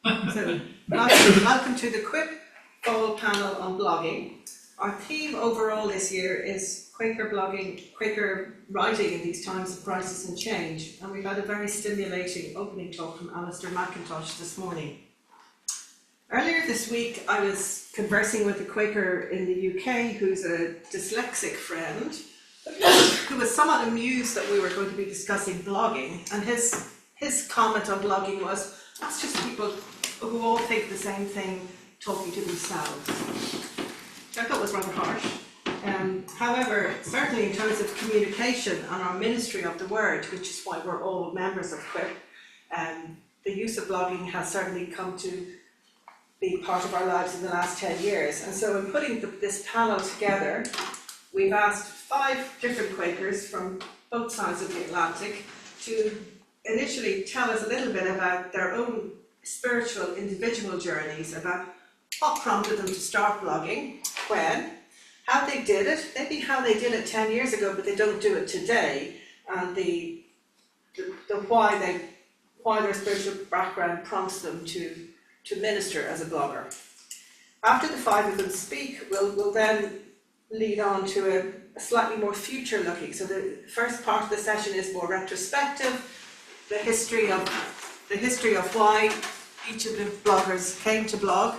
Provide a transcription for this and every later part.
So, welcome to the Quip Fall panel on blogging. Our theme overall this year is Quaker blogging, Quaker writing in these times of crisis and change. And we've had a very stimulating opening talk from Alistair McIntosh this morning. Earlier this week, I was conversing with a Quaker in the UK who's a dyslexic friend who was somewhat amused that we were going to be discussing blogging. And his comment on blogging was, that's just people who all think the same thing talking to themselves. I thought was rather harsh. However, certainly in terms of communication and our ministry of the word, which is why we're all members of Quip, the use of blogging has certainly come to be part of our lives in the last 10 years. And so in putting this panel together, we've asked 5 different Quakers from both sides of the Atlantic to initially tell us a little bit about their own spiritual individual journeys, about what prompted them to start blogging, when, how they did it, maybe how they did it 10 years ago but they don't do it today, and the why their spiritual background prompts them to minister as a blogger. After the 5 of them speak, we'll then lead on to a slightly more future looking. So the first part of the session is more retrospective, the history of why each of the bloggers came to blog.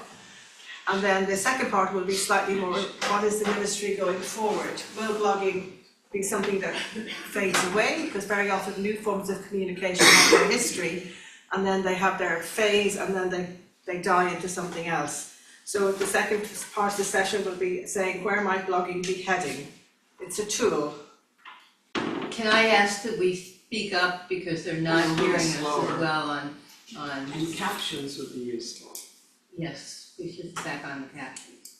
And then the second part will be slightly more, what is the ministry going forward? Will blogging be something that fades away? Because very often new forms of communication have their history, and then they have their phase, and then they die into something else. So the second part of the session will be saying, where might blogging be heading? It's a tool. Can I ask that we speak up because they're not hearing us as well on. And captions would be useful. Yes, we should back on the captions.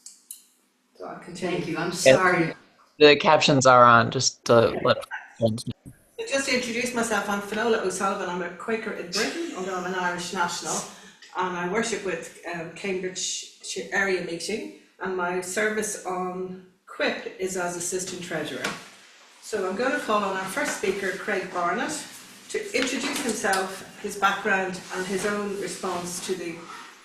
So I'll continue. Thank you, I'm sorry. The captions are on, just to let friends know. So just to introduce myself, I'm Finola O'Sullivan. I'm a Quaker in Britain, although I'm an Irish national, and I worship with Cambridge area meeting, and my service on Quip is as assistant treasurer. So I'm going to call on our first speaker, Craig Barnett, to introduce himself, his background, and his own response to the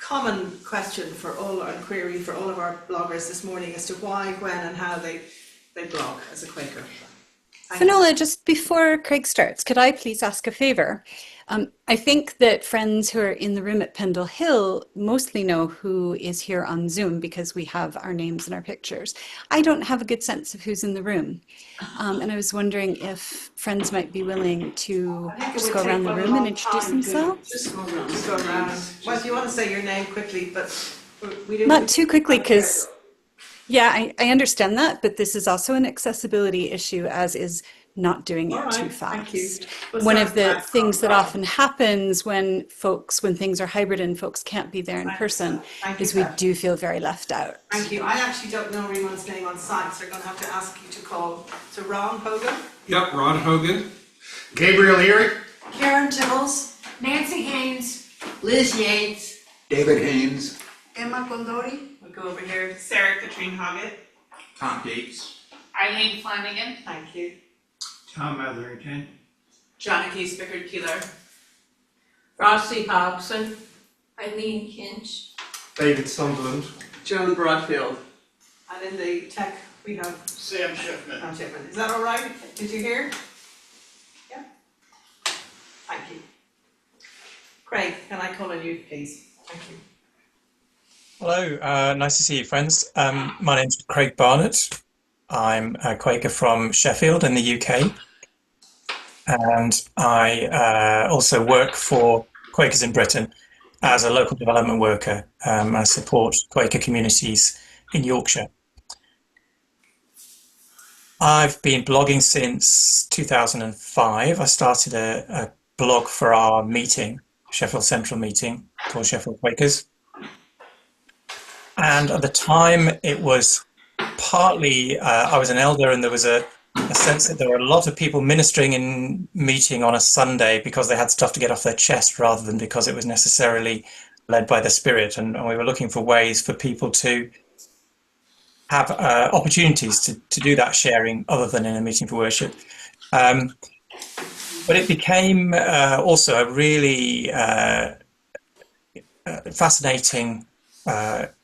common question for all our query for all of our bloggers this morning as to why, when, and how they blog as a Quaker. Finola, just before Craig starts, could I please ask a favour? I think that friends who are in the room at Pendle Hill mostly know who is here on Zoom because we have our names and our pictures. I don't have a good sense of who's in the room. And I was wondering if friends might be willing to just go around the room and introduce themselves. Just go around. Well, if you want to say your name quickly, but we didn't. Not too quickly, because yeah, I understand that, but this is also an accessibility issue, as is not doing it too fast. One of the things that often happens when things are hybrid and folks can't be there in person is we do feel very left out. Thank you. I actually don't know Rimon's name on site, so I'm going to have to ask you to call. So Ron Hogan? Yep, Ron Hogan. Gabriel Erie. Karen Tibbles. Nancy Haynes. Liz Yates. David Haynes. Emma Condori. We'll go over here. Sarah Katrine Hoggett. Tom Gates. Eileen Flanagan. Thank you. Tom Etherington. Jonathan Spickard-Keeler. Rossi Hobson. Eileen Kinch. David Sunderland. Joan Broadfield. And in the tech, we have Sam Shipman. Sam Shipman. Is that all right? Did you hear? Yeah. Thank you. Craig, can I call on you, please? Thank you. Hello, nice to see you, friends. My name's Craig Barnett. I'm a Quaker from Sheffield in the UK, and I also work for Quakers in Britain as a local development worker. I support Quaker communities in Yorkshire. I've been blogging since 2005. I started a blog for our meeting, Sheffield Central meeting, called Sheffield Quakers. And at the time, it was partly, I was an elder, and there was a sense that there were a lot of people ministering in meeting on a Sunday because they had stuff to get off their chest rather than because it was necessarily led by the Spirit. And we were looking for ways for people to have opportunities to do that sharing other than in a meeting for worship. But it became also a really fascinating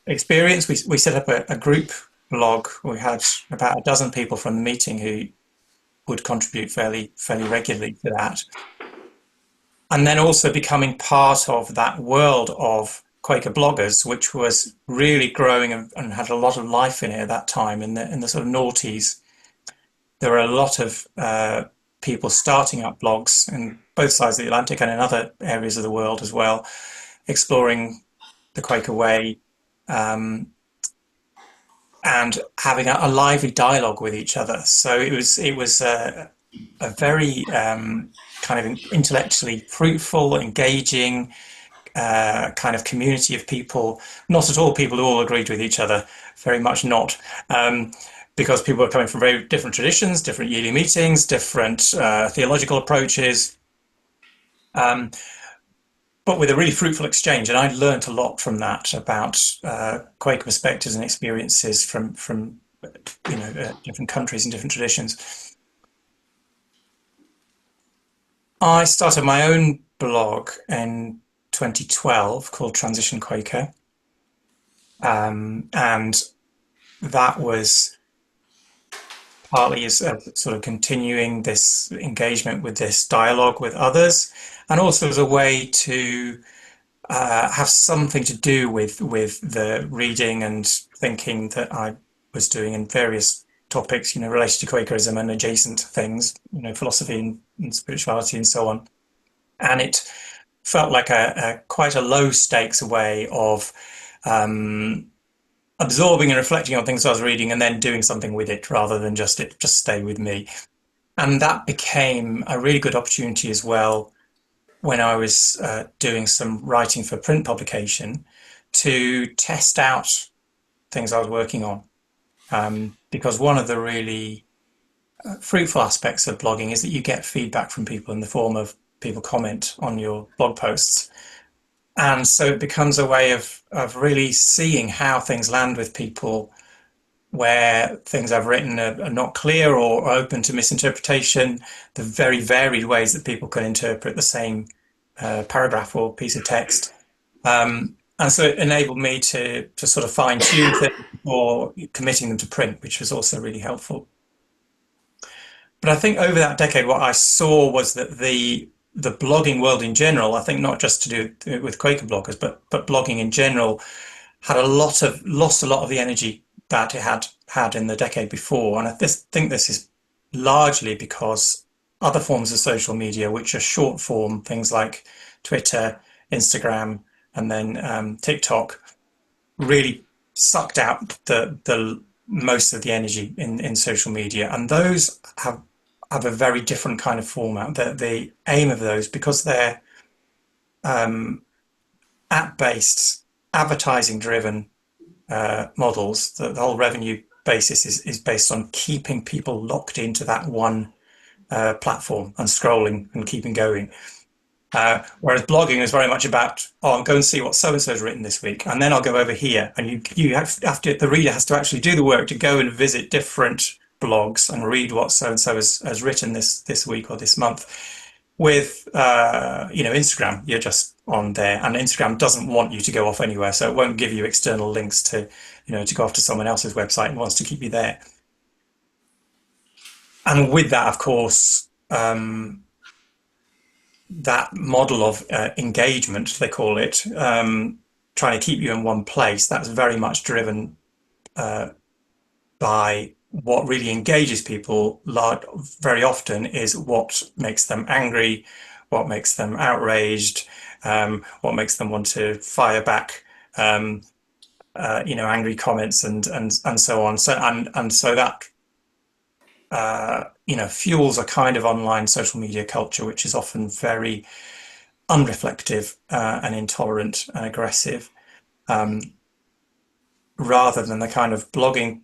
experience. We set up a group blog. We had about a dozen people from the meeting who would contribute fairly regularly to that. And then also becoming part of that world of Quaker bloggers, which was really growing and had a lot of life in it at that time in the sort of noughties. There were a lot of people starting up blogs in both sides of the Atlantic and in other areas of the world as well, exploring the Quaker way, and having a lively dialogue with each other. So it was a very kind of intellectually fruitful, engaging kind of community of people. Not at all people who all agreed with each other, very much not. Because people were coming from very different traditions, different yearly meetings, different theological approaches, but with a really fruitful exchange. And I learned a lot from that about Quaker perspectives and experiences from different countries and different traditions. I started my own blog in 2012 called Transition Quaker, and that was partly as sort of continuing this engagement with this dialogue with others, and also as a way to have something to do with the reading and thinking that I was doing in various topics, related to Quakerism and adjacent things, philosophy and spirituality and so on. And it felt like a quite a low stakes way of absorbing and reflecting on things I was reading and then doing something with it rather than just stay with me. And that became a really good opportunity as well when I was doing some writing for print publication to test out things I was working on. Because one of the really fruitful aspects of blogging is that you get feedback from people in the form of people comment on your blog posts. And so it becomes a way of really seeing how things land with people, where things I've written are not clear or open to misinterpretation, the very varied ways that people can interpret the same paragraph or piece of text. And so it enabled me to sort of fine tune things before committing them to print, which was also really helpful. But I think over that decade, what I saw was that the blogging world in general, I think not just to do with Quaker bloggers, but blogging in general, had lost a lot of the energy that it had in the decade before. And I think this is largely because other forms of social media, which are short form, things like Twitter, Instagram, and then TikTok, really sucked out the most of the energy in social media. And those have a very different kind of format. The aim of those, because they're app-based, advertising-driven models, the whole revenue basis is based on keeping people locked into that one platform and scrolling and keeping going. Whereas blogging is very much about, I'll go and see what so-and-so's written this week, and then I'll go over here. And you have to, the reader has to actually do the work to go and visit different blogs and read what so-and-so has written this week or this month. With Instagram, you're just on there, and Instagram doesn't want you to go off anywhere, so it won't give you external links to go off to someone else's website. It wants to keep you there. And with that, of course, that model of engagement, they call it, trying to keep you in one place, that's very much driven by what really engages people very often is what makes them angry, what makes them outraged, what makes them want to fire back, angry comments and so on. So that fuels a kind of online social media culture, which is often very unreflective and intolerant and aggressive, rather than the kind of blogging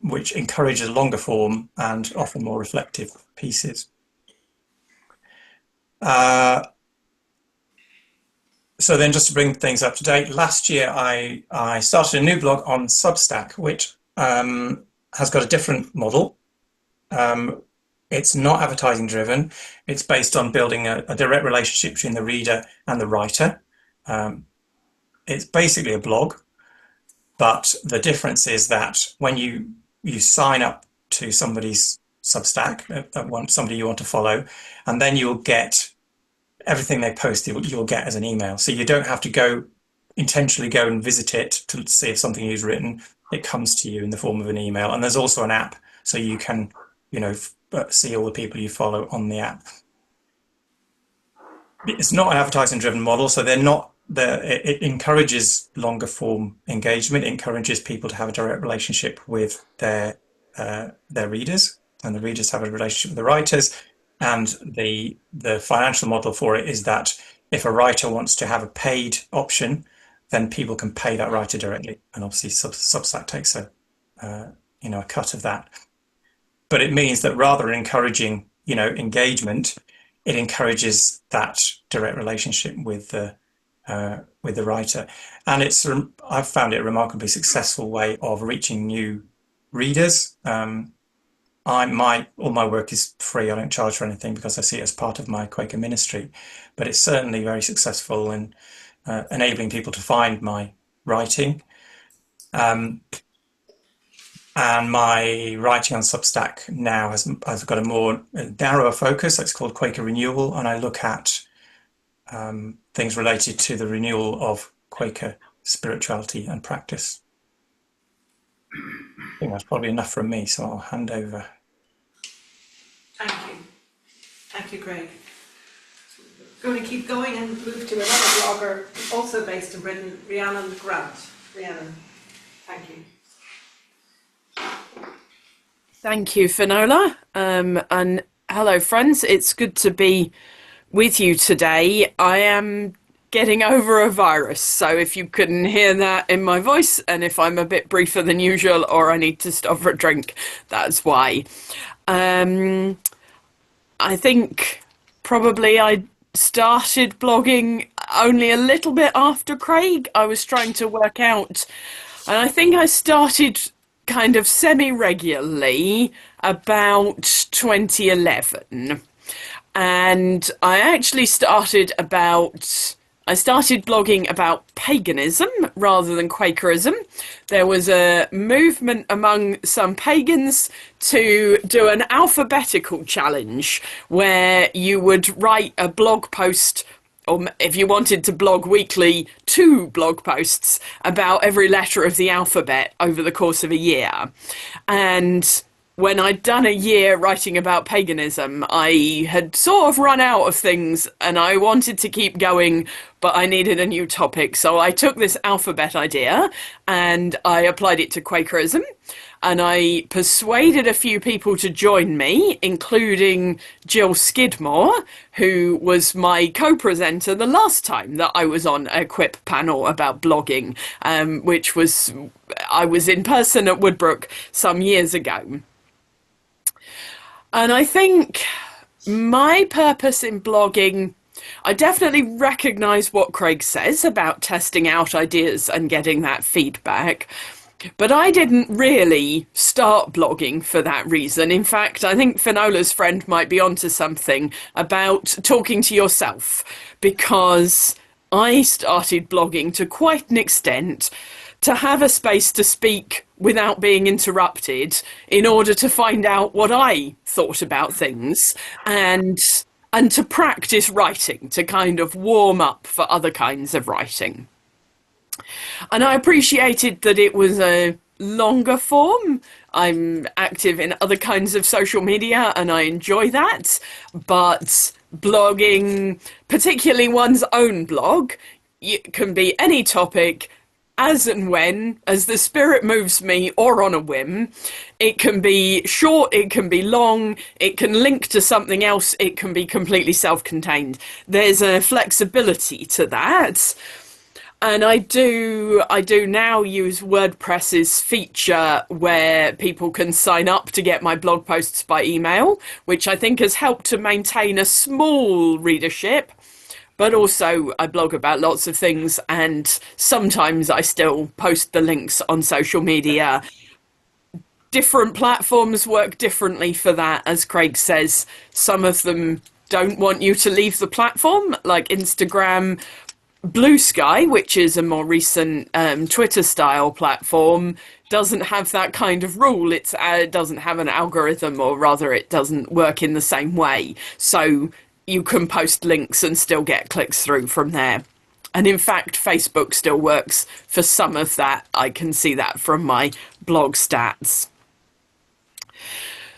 which encourages longer form and often more reflective pieces. So then, just to bring things up to date, last year I started a new blog on Substack, which has got a different model. It's not advertising driven. It's based on building a direct relationship between the reader and the writer. it's basically a blog, but the difference is that when you sign up to somebody's Substack, somebody you want to follow, and then you'll get everything they post, you'll get as an email. So you don't have to intentionally go and visit it to see if something is written. It comes to you in the form of an email. And there's also an app, so you can, see all the people you follow on the app. It's not an advertising driven model, so it encourages longer form engagement. It encourages people to have a direct relationship with their readers, and the readers have a relationship with the writers. And the financial model for it is that if a writer wants to have a paid option, then people can pay that writer directly, and obviously Substack takes a cut of that. But it means that rather than encouraging engagement, it encourages that direct relationship with the writer, and I've found it a remarkably successful way of reaching new readers. All my work is free. I don't charge for anything because I see it as part of my Quaker ministry, but it's certainly very successful in enabling people to find my writing. And my writing on Substack now has got a more narrower focus. It's called Quaker Renewal, and I look at things related to the renewal of Quaker spirituality and practice. I think that's probably enough from me, so I'll hand over. Thank you. Thank you, Craig. Going to keep going and move to another blogger, also based in Britain, Rhiannon Grant. Rhiannon, thank you. Thank you, Finola. And hello, friends. It's good to be with you today. I am getting over a virus, so if you couldn't hear that in my voice, and if I'm a bit briefer than usual or I need to stop for a drink, that's why. I think probably I started blogging only a little bit after Craig. I was trying to work out, and I think I started kind of semi-regularly about 2011. And I actually started blogging about paganism rather than Quakerism. There was a movement among some pagans to do an alphabetical challenge where you would write a blog post, or if you wanted to blog weekly, 2 blog posts about every letter of the alphabet over the course of a year. And when I'd done a year writing about paganism, I had sort of run out of things and I wanted to keep going, but I needed a new topic. So I took this alphabet idea and I applied it to Quakerism, and I persuaded a few people to join me, including Jill Skidmore, who was my co-presenter the last time that I was on a Quip panel about blogging, I was in person at Woodbrook some years ago. And I think my purpose in blogging, I definitely recognise what Craig says about testing out ideas and getting that feedback, but I didn't really start blogging for that reason. In fact, I think Finola's friend might be onto something about talking to yourself, because I started blogging to quite an extent to have a space to speak without being interrupted in order to find out what I thought about things, and to practice writing, to kind of warm up for other kinds of writing. And I appreciated that it was a longer form. I'm active in other kinds of social media and I enjoy that, but blogging, particularly one's own blog, it can be any topic, as and when, as the spirit moves me, or on a whim. It can be short, it can be long, it can link to something else, it can be completely self-contained. There's a flexibility to that. And I do now use WordPress's feature where people can sign up to get my blog posts by email, which I think has helped to maintain a small readership. But also I blog about lots of things, and sometimes I still post the links on social media. Different platforms work differently for that, as Craig says. Some of them don't want you to leave the platform, like Instagram Blue Sky, which is a more recent Twitter-style platform, doesn't have that kind of rule. It doesn't have an algorithm, or rather, it doesn't work in the same way. So you can post links and still get clicks through from there. And in fact, Facebook still works for some of that. I can see that from my blog stats.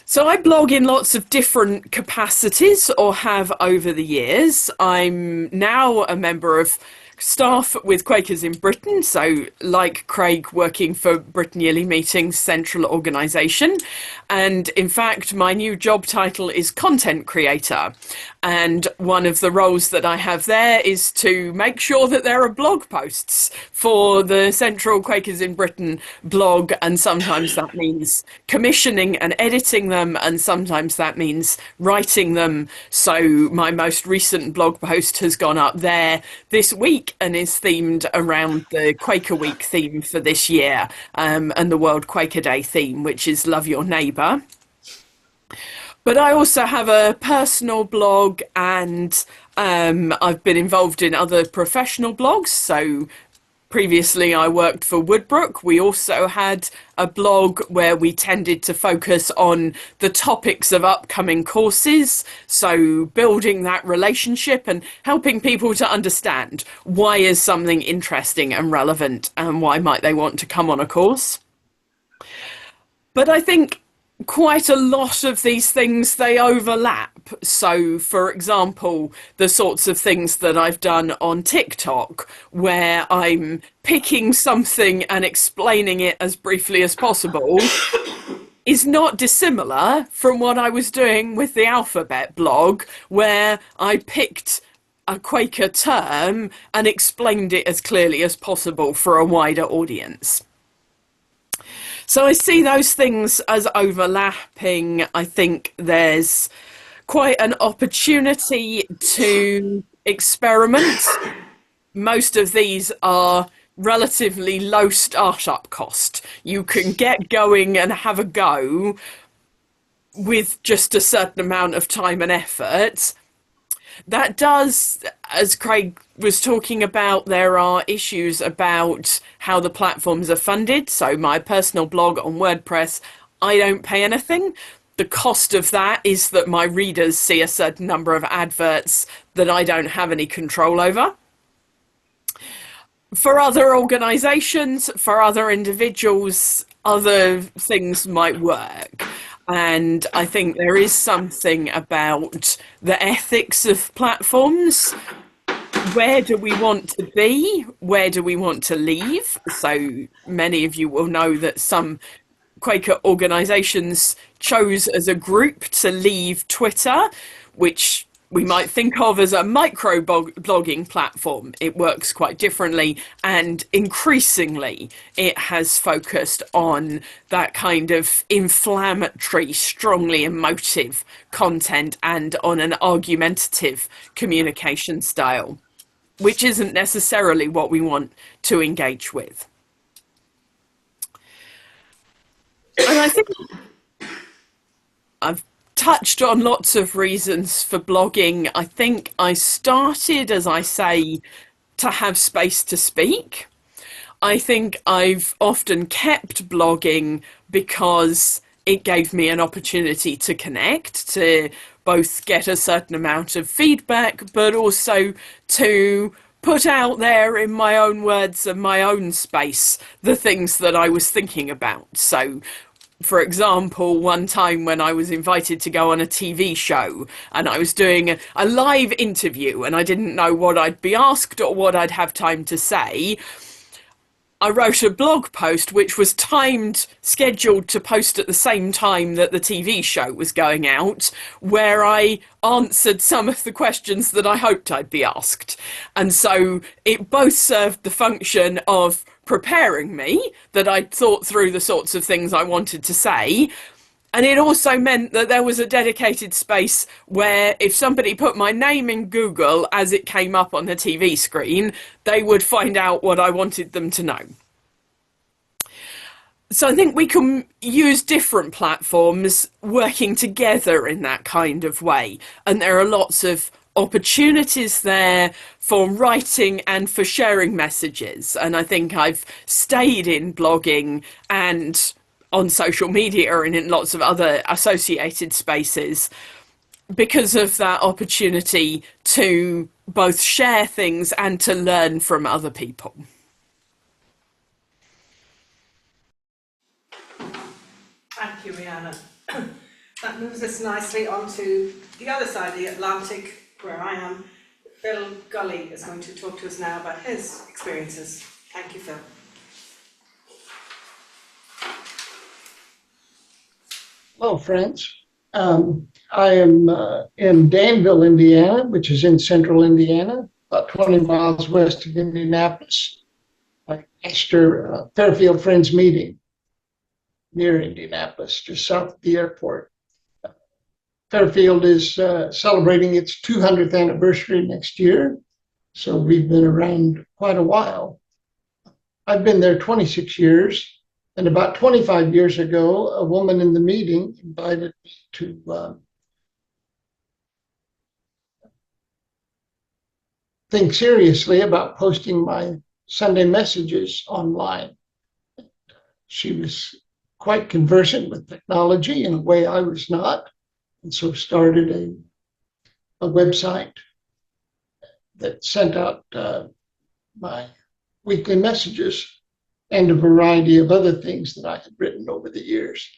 So I blog in lots of different capacities, or have over the years. I'm now a member of staff with Quakers in Britain, so like Craig, working for Britain Yearly Meetings Central Organisation. And in fact, my new job title is content creator. And one of the roles that I have there is to make sure that there are blog posts for the Central Quakers in Britain blog, and sometimes that means commissioning and editing them, and sometimes that means writing them. So my most recent blog post has gone up there this week and is themed around the Quaker Week theme for this year, and the World Quaker Day theme, which is Love Your Neighbour. But I also have a personal blog, and I've been involved in other professional blogs. So previously I worked for Woodbrook. We also had a blog where we tended to focus on the topics of upcoming courses. So building that relationship and helping people to understand why is something interesting and relevant, and why might they want to come on a course. But I think quite a lot of these things, they overlap. So, for example, the sorts of things that I've done on TikTok, where I'm picking something and explaining it as briefly as possible, is not dissimilar from what I was doing with the Alphabet blog, where I picked a Quaker term and explained it as clearly as possible for a wider audience. So I see those things as overlapping. I think there's quite an opportunity to experiment. Most of these are relatively low startup cost. You can get going and have a go with just a certain amount of time and effort. That does, as Craig was talking about, there are issues about how the platforms are funded. So my personal blog on WordPress, I don't pay anything. The cost of that is that my readers see a certain number of adverts that I don't have any control over. For other organisations, for other individuals, other things might work. And I think there is something about the ethics of platforms. Where do we want to be? Where do we want to leave? So many of you will know that some Quaker organisations chose as a group to leave Twitter, which we might think of as a micro-blogging platform. It works quite differently, and increasingly it has focused on that kind of inflammatory, strongly emotive content, and on an argumentative communication style, which isn't necessarily what we want to engage with. And I think I've touched on lots of reasons for blogging. I think I started, as I say, to have space to speak. I think I've often kept blogging because it gave me an opportunity to connect, to both get a certain amount of feedback, but also to put out there in my own words and my own space the things that I was thinking about. So, for example, one time when I was invited to go on a TV show and I was doing a live interview and I didn't know what I'd be asked or what I'd have time to say, I wrote a blog post which was scheduled to post at the same time that the TV show was going out, where I answered some of the questions that I hoped I'd be asked. And so it both served the function of preparing me, that I'd thought through the sorts of things I wanted to say, and it also meant that there was a dedicated space where if somebody put my name in Google as it came up on the TV screen, they would find out what I wanted them to know. So I think we can use different platforms working together in that kind of way, and there are lots of opportunities there for writing and for sharing messages. And I think I've stayed in blogging and on social media and in lots of other associated spaces because of that opportunity to both share things and to learn from other people. Thank you, Rihanna. That moves us nicely onto the other side of the Atlantic, where I am. Phil Gully is going to talk to us now about his experiences. Thank you, Phil. Hello, friends. I am in Danville, Indiana, which is in central Indiana, about 20 miles west of Indianapolis. I pastor Fairfield Friends Meeting near Indianapolis, just south of the airport. Fairfield is celebrating its 200th anniversary next year, so we've been around quite a while. I've been there 26 years, and about 25 years ago, a woman in the meeting invited me to think seriously about posting my Sunday messages online. She was quite conversant with technology in a way I was not, and so started a website that sent out my weekly messages and a variety of other things that I had written over the years.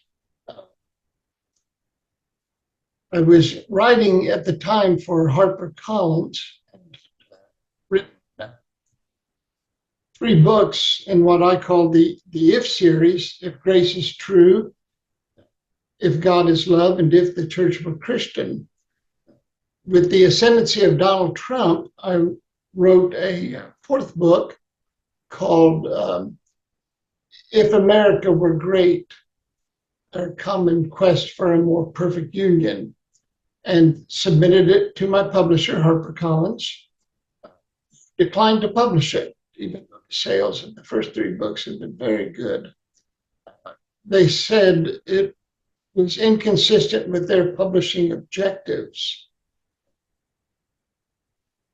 I was writing at the time for HarperCollins and written 3 books in what I call the If series: If Grace is True, If God is Love, and If the Church Were Christian. With the ascendancy of Donald Trump, I wrote a 4th book called If America Were Great, Our Common Quest for a More Perfect Union, and submitted it to my publisher, HarperCollins. Declined to publish it, even though the sales of the first 3 books have been very good. They said it was inconsistent with their publishing objectives.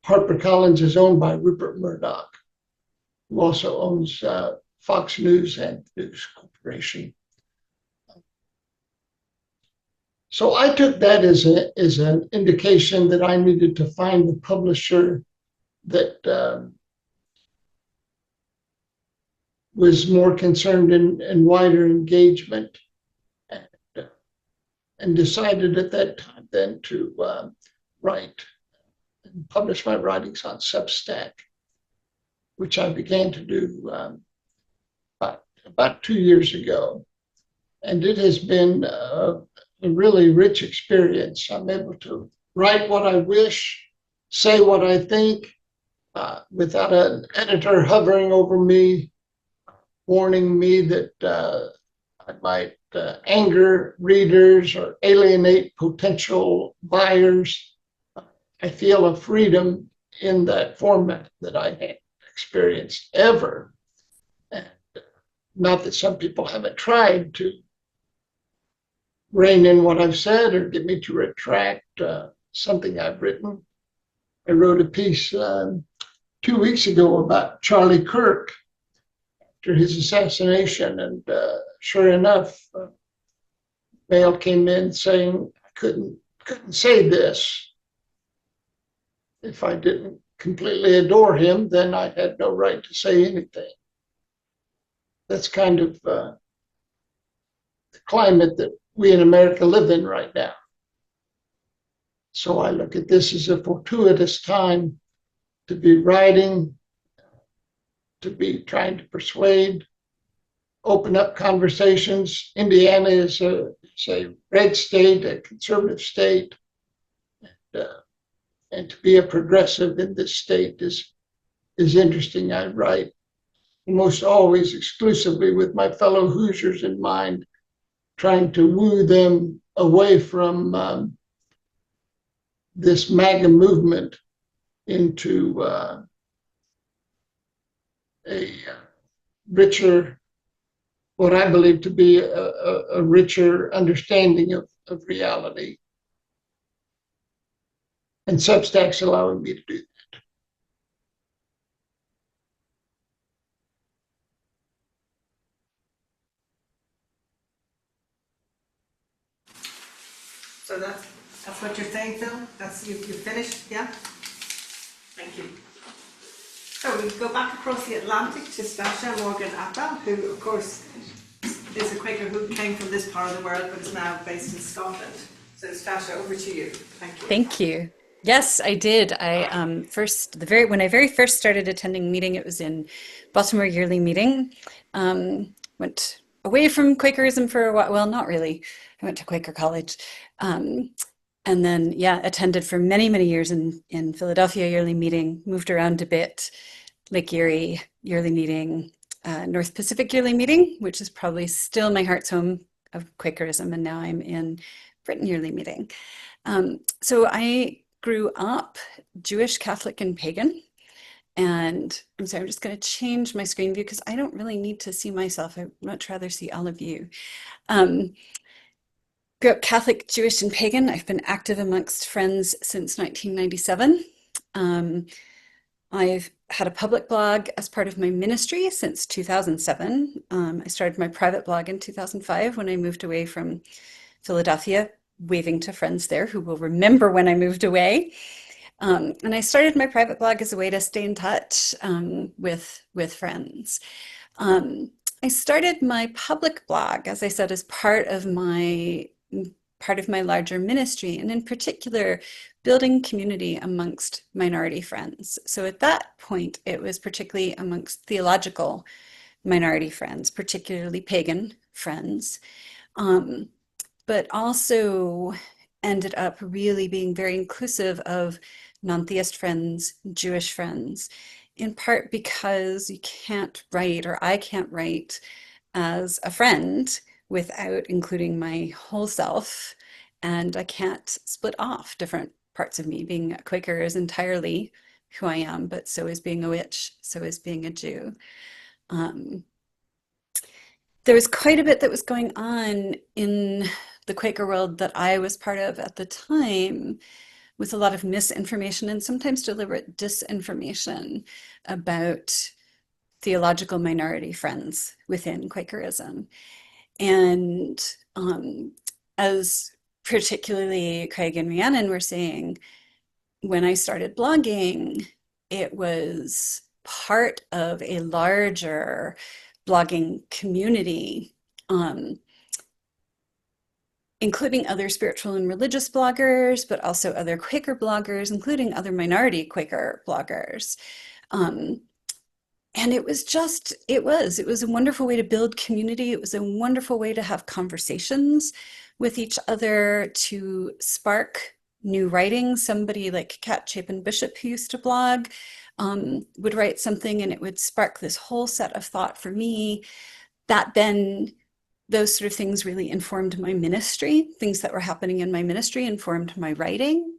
HarperCollins is owned by Rupert Murdoch, who also owns Fox News and News Corporation. So I took that as an indication that I needed to find the publisher that was more concerned in wider engagement, and decided at that time then to write and publish my writings on Substack, which I began to do about 2 years ago. And it has been a really rich experience. I'm able to write what I wish, say what I think, without an editor hovering over me, warning me that I might anger readers or alienate potential buyers. I feel a freedom in that format that I hadn't experienced ever. And not that some people haven't tried to rein in what I've said or get me to retract something I've written. I wrote a piece 2 weeks ago about Charlie Kirk after his assassination, and sure enough, mail came in saying I couldn't say this. If I didn't completely adore him, then I had no right to say anything. That's kind of the climate that we in America live in right now. So I look at this as a fortuitous time to be writing, to be trying to persuade, open up conversations. Indiana is a red state, a conservative state, and to be a progressive in this state is interesting. I write almost always exclusively with my fellow Hoosiers in mind, trying to woo them away from this MAGA movement into a richer, what I believe to be a richer understanding of reality. and Substack's allowing me to do that. So that's what you're saying, Phil? You finished, yeah? Thank you. So we go back across the Atlantic to Stasha Morgan Appel, who of course is a Quaker who came from this part of the world but is now based in Scotland. So Stasha, over to you. Thank you. Thank you. Yes, I did. I when I very first started attending meeting, it was in Baltimore Yearly Meeting. Went away from Quakerism for a while. Well, not really. I went to Quaker College. And then, yeah, attended for many, many years in Philadelphia Yearly Meeting, moved around a bit, Lake Erie Yearly Meeting, North Pacific Yearly Meeting, which is probably still my heart's home of Quakerism, and now I'm in Britain Yearly Meeting. So I grew up Jewish, Catholic, and pagan. And I'm sorry, I'm just going to change my screen view because I don't really need to see myself. I'd much rather see all of you. Grew up Catholic, Jewish, and pagan. I've been active amongst friends since 1997. I've had a public blog as part of my ministry since 2007. I started my private blog in 2005 when I moved away from Philadelphia, waving to friends there who will remember when I moved away. And I started my private blog as a way to stay in touch with friends. I started my public blog, as I said, as part of my larger ministry, and in particular, building community amongst minority friends. So at that point, it was particularly amongst theological minority friends, particularly pagan friends, but also ended up really being very inclusive of non-theist friends, Jewish friends, in part because you can't write, or I can't write as a friend without including my whole self, and I can't split off different parts of me. Being a Quaker is entirely who I am, but so is being a witch, so is being a Jew. There was quite a bit that was going on in the Quaker world that I was part of at the time, with a lot of misinformation and sometimes deliberate disinformation about theological minority friends within Quakerism. And as particularly Craig and Rhiannon were saying, when I started blogging, it was part of a larger blogging community, including other spiritual and religious bloggers, but also other Quaker bloggers, including other minority Quaker bloggers. And it was a wonderful way to build community. It was a wonderful way to have conversations with each other, to spark new writing. Somebody like Kat Chapin Bishop, who used to blog, would write something and it would spark this whole set of thought for me. That then, those sort of things really informed my ministry. Things that were happening in my ministry informed my writing.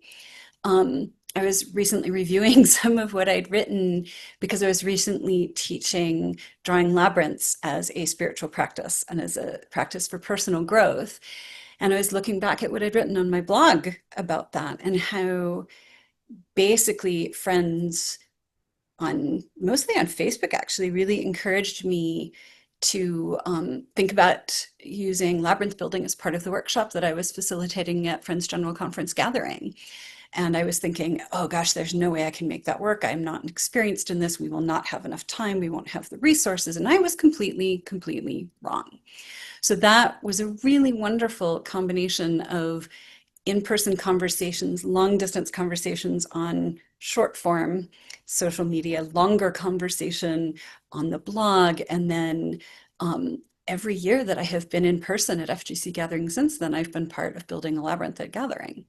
I was recently reviewing some of what I'd written because I was recently teaching drawing labyrinths as a spiritual practice and as a practice for personal growth. And I was looking back at what I'd written on my blog about that, and how basically friends mostly on Facebook actually really encouraged me to think about using labyrinth building as part of the workshop that I was facilitating at Friends General Conference Gathering. And I was thinking, oh gosh, there's no way I can make that work. I'm not experienced in this. We will not have enough time. We won't have the resources. And I was completely, completely wrong. So that was a really wonderful combination of in-person conversations, long distance conversations on short form social media, longer conversation on the blog, and then every year that I have been in person at FGC Gathering since then, I've been part of building a labyrinth at Gathering.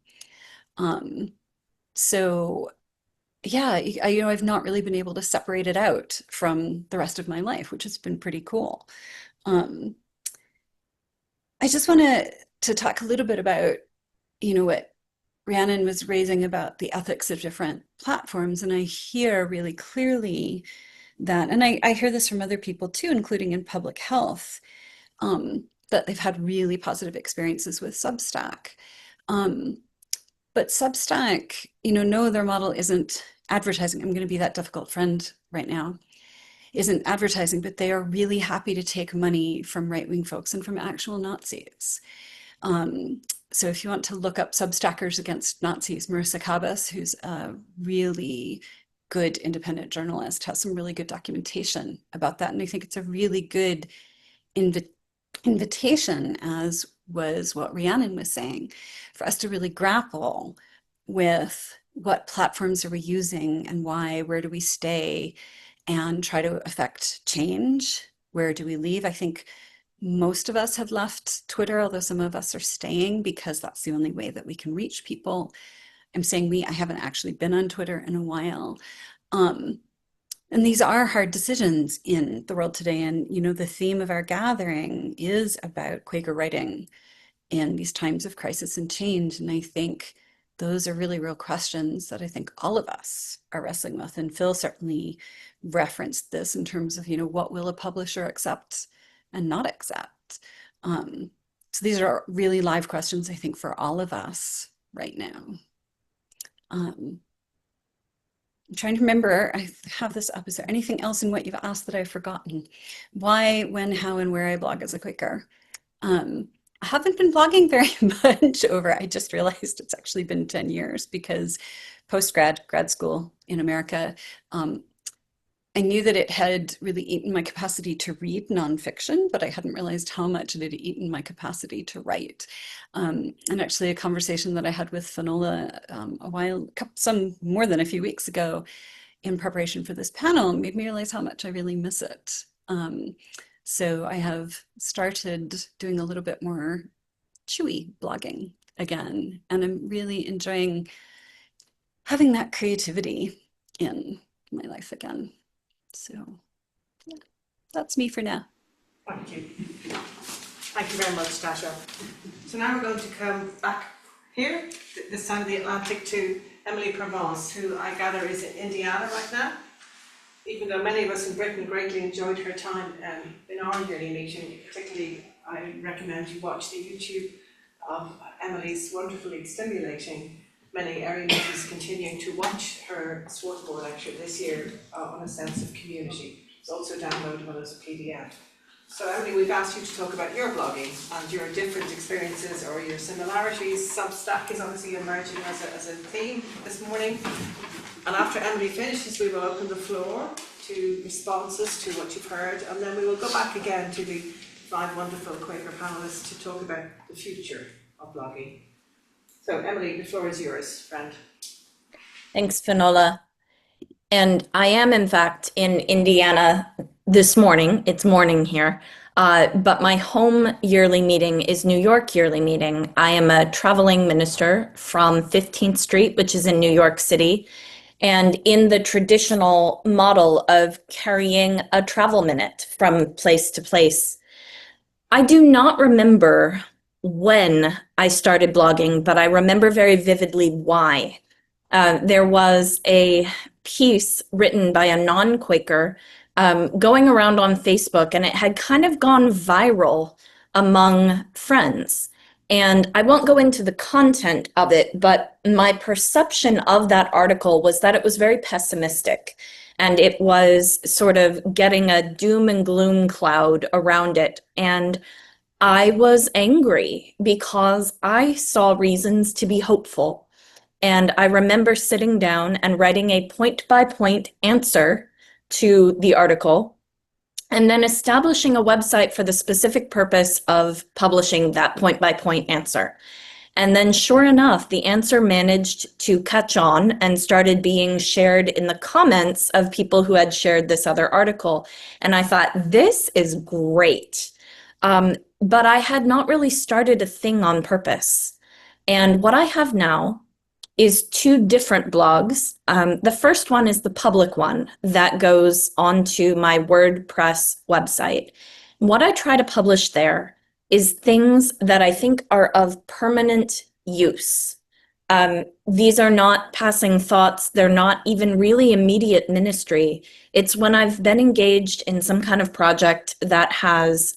So yeah, I've not really been able to separate it out from the rest of my life, which has been pretty cool. I just want to talk a little bit about, what Rhiannon was raising about the ethics of different platforms. And I hear really clearly that, and I hear this from other people too, including in public health, that they've had really positive experiences with Substack. But Substack, no, their model isn't advertising. I'm going to be that difficult friend right now. Isn't advertising, but they are really happy to take money from right-wing folks and from actual Nazis. So if you want to look up Substackers Against Nazis, Marissa Kabas, who's a really good independent journalist, has some really good documentation about that. And I think it's a really good invitation, as was what Rhiannon was saying, for us to really grapple with what platforms are we using and why, where do we stay, and try to affect change. Where do we leave? I think most of us have left Twitter, although some of us are staying because that's the only way that we can reach people. I'm saying we, I haven't actually been on Twitter in a while. And these are hard decisions in the world today. And, the theme of our gathering is about Quaker writing in these times of crisis and change. And I think those are really real questions that I think all of us are wrestling with. And Phil certainly referenced this in terms of, what will a publisher accept and not accept? So these are really live questions, I think, for all of us right now. I'm trying to remember, I have this up. Is there anything else in what you've asked that I've forgotten? Why, when, how, and where I blog as a Quaker? I haven't been blogging very much I just realized it's actually been 10 years because grad school in America, I knew that it had really eaten my capacity to read nonfiction, but I hadn't realized how much it had eaten my capacity to write. And actually a conversation that I had with Finola some more than a few weeks ago in preparation for this panel made me realize how much I really miss it. So I have started doing a little bit more chewy blogging again, and I'm really enjoying having that creativity in my life again. So yeah, that's me for now. Thank you. Thank you very much, Tasha. So now we're going to come back here, this side of the Atlantic, to Emily Provence, who I gather is in Indiana right now. Even though many of us in Britain greatly enjoyed her time in our yearly meeting, particularly I recommend you watch the YouTube of Emily's wonderfully stimulating many area meetings, continuing to watch her Swarthmore lecture this year on a sense of community. It's also downloadable as a PDF. So Emily, we've asked you to talk about your blogging and your different experiences or your similarities. Substack is obviously emerging as a theme this morning. And after Emily finishes, we will open the floor to responses to what you've heard, and then we will go back again to the 5 wonderful Quaker panelists to talk about the future of blogging. So Emily, the floor is yours, friend. Thanks, Finola. And I am, in fact, in Indiana this morning. It's morning here. But my home yearly meeting is New York yearly meeting. I am a traveling minister from 15th Street, which is in New York City, and in the traditional model of carrying a travel minute from place to place. I do not remember when I started blogging, but I remember very vividly why. There was a piece written by a non-Quaker going around on Facebook, and it had kind of gone viral among friends. And I won't go into the content of it, but my perception of that article was that it was very pessimistic, and it was sort of getting a doom and gloom cloud around it. And I was angry because I saw reasons to be hopeful. And I remember sitting down and writing a point-by-point answer to the article, and then establishing a website for the specific purpose of publishing that point-by-point answer. And then sure enough, the answer managed to catch on and started being shared in the comments of people who had shared this other article. And I thought, this is great. But I had not really started a thing on purpose. And what I have now is 2 different blogs. The first one is the public one that goes onto my WordPress website. What I try to publish there is things that I think are of permanent use. These are not passing thoughts. They're not even really immediate ministry. It's when I've been engaged in some kind of project that has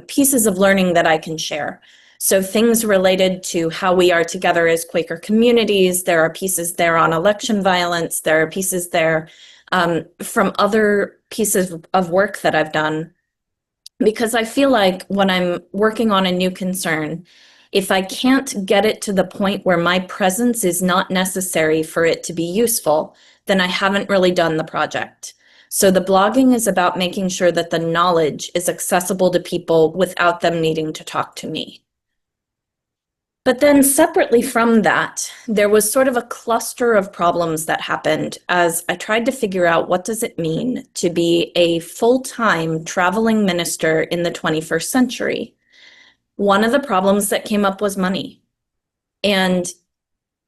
pieces of learning that I can share. So things related to how we are together as Quaker communities, there are pieces there on election violence, there are pieces there from other pieces of work that I've done. Because I feel like when I'm working on a new concern, if I can't get it to the point where my presence is not necessary for it to be useful, then I haven't really done the project. So the blogging is about making sure that the knowledge is accessible to people without them needing to talk to me. But then separately from that, there was sort of a cluster of problems that happened as I tried to figure out what does it mean to be a full-time traveling minister in the 21st century. One of the problems that came up was money. And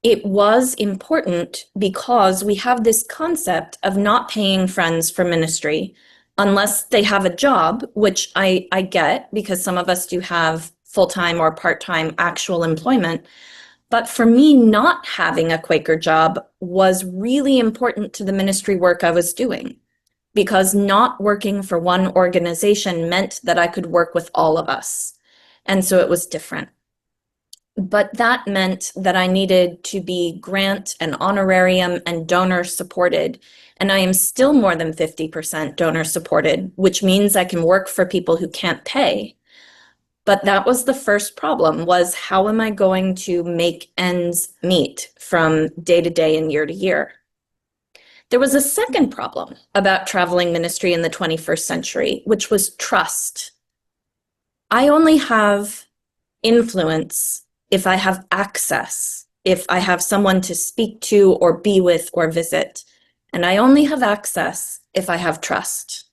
it was important because we have this concept of not paying friends for ministry unless they have a job, which I get because some of us do have full-time or part-time actual employment. But for me, not having a Quaker job was really important to the ministry work I was doing, because not working for one organization meant that I could work with all of us. And so it was different. But that meant that I needed to be grant and honorarium and donor supported. And I am still more than 50% donor supported, which means I can work for people who can't pay. But that was the first problem, was how am I going to make ends meet from day to day and year to year? There was a second problem about traveling ministry in the 21st century, which was trust. I only have influence if I have access, if I have someone to speak to or be with or visit. And I only have access if I have trust.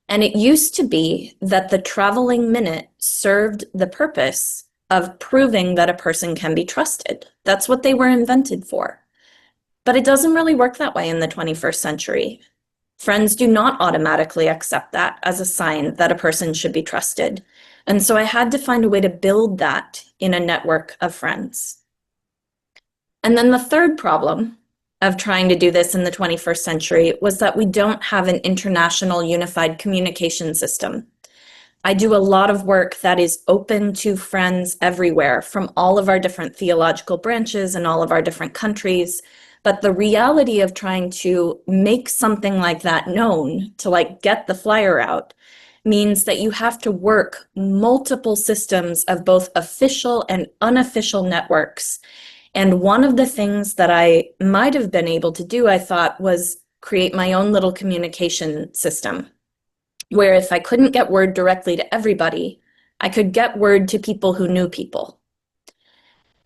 And it used to be that the traveling minute served the purpose of proving that a person can be trusted. That's what they were invented for. But it doesn't really work that way in the 21st century. Friends do not automatically accept that as a sign that a person should be trusted. And so I had to find a way to build that in a network of friends. And then the third problem of trying to do this in the 21st century was that we don't have an international unified communication system. I do a lot of work that is open to friends everywhere from all of our different theological branches and all of our different countries. But the reality of trying to make something like that known, to like get the flyer out, means that you have to work multiple systems of both official and unofficial networks. And one of the things that I might have been able to do, I thought, was create my own little communication system, where if I couldn't get word directly to everybody, I could get word to people who knew people.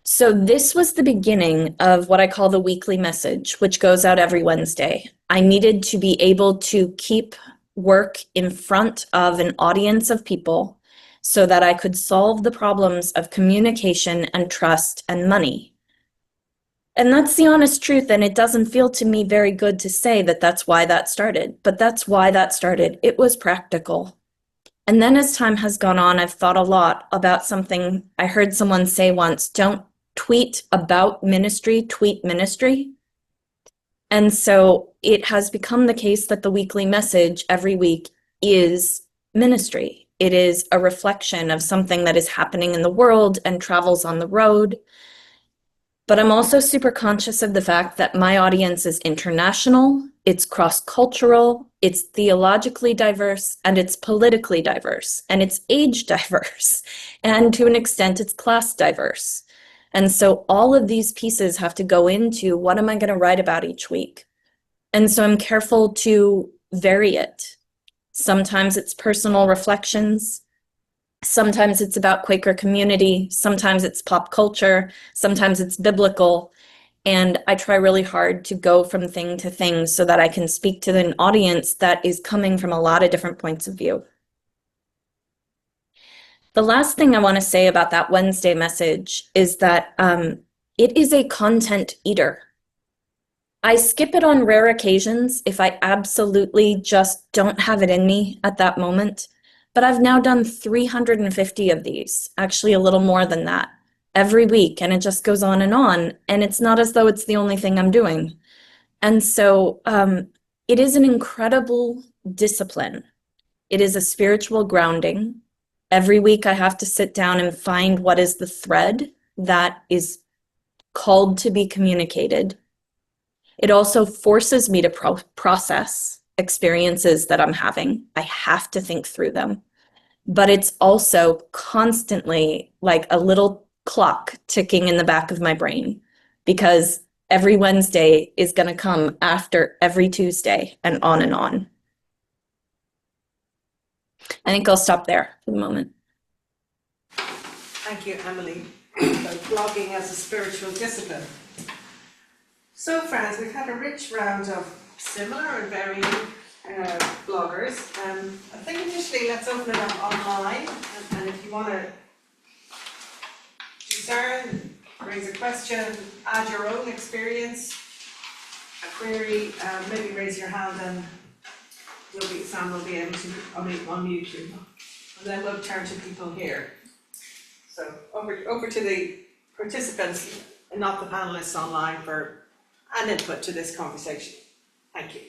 So this was the beginning of what I call the weekly message, which goes out every Wednesday. I needed to be able to keep work in front of an audience of people so that I could solve the problems of communication and trust and money. And that's the honest truth, and it doesn't feel to me very good to say that that's why that started, but that's why that started. It was practical. And then as time has gone on, I've thought a lot about something I heard someone say once: don't tweet about ministry, tweet ministry. And so it has become the case that the weekly message every week is ministry. It is a reflection of something that is happening in the world and travels on the road. But I'm also super conscious of the fact that my audience is international, it's cross-cultural, it's theologically diverse, and it's politically diverse, and it's age diverse, and to an extent it's class diverse. And so all of these pieces have to go into what am I going to write about each week? And so I'm careful to vary it. Sometimes it's personal reflections. Sometimes it's about Quaker community, sometimes it's pop culture, sometimes it's biblical, and I try really hard to go from thing to thing so that I can speak to an audience that is coming from a lot of different points of view. The last thing I want to say about that Wednesday message is that it is a content eater. I skip it on rare occasions if I absolutely just don't have it in me at that moment. But I've now done 350 of these, actually a little more than that, every week, and it just goes on, and it's not as though it's the only thing I'm doing. And so it is an incredible discipline. It is a spiritual grounding. Every week I have to sit down and find what is the thread that is called to be communicated. It also forces me to process experiences that I'm having. I have to think through them. But it's also constantly like a little clock ticking in the back of my brain, because every Wednesday is going to come after every Tuesday and on and on. I think I'll stop there for the moment. Thank you, Emily, for blogging as a spiritual discipline. So, friends, we've had a rich round of similar and varying bloggers. I think initially let's open it up online, and if you want to discern, raise a question, add your own experience, a query, maybe raise your hand and Sam will be able to unmute you. And then we'll turn to people here. So over to the participants, and not the panelists online, for an input to this conversation. Thank you.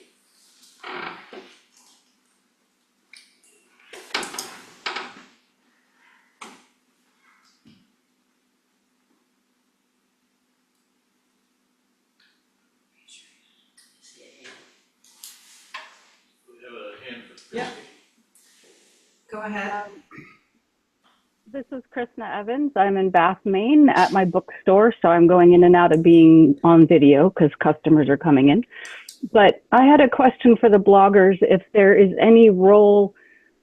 Yeah. Go ahead. This is Krishna Evans. I'm in Bath, Maine at my bookstore, so I'm going in and out of being on video because customers are coming in. But I had a question for the bloggers, if there is any role,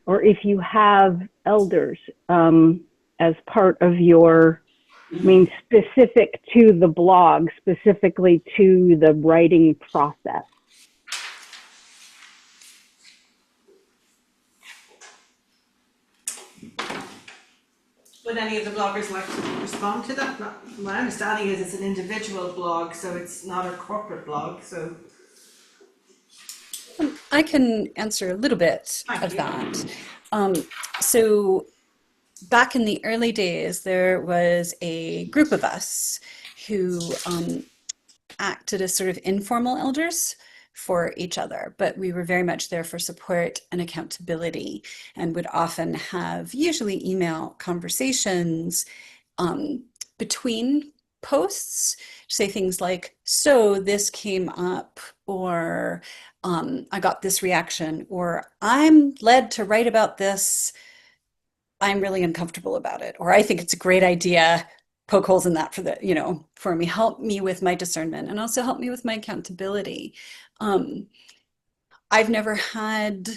or if you have elders as part of your, specific to the blog, specifically to the writing process. Would any of the bloggers like to respond to that? My understanding is it's an individual blog, so it's not a corporate blog. So I can answer a little bit of that. So back in the early days, there was a group of us who acted as sort of informal elders for each other, but we were very much there for support and accountability, and would often have usually email conversations between posts, say things like, so this came up, or I got this reaction, or I'm led to write about this, I'm really uncomfortable about it, or I think it's a great idea, poke holes in that for me, help me with my discernment, and also help me with my accountability. I've never had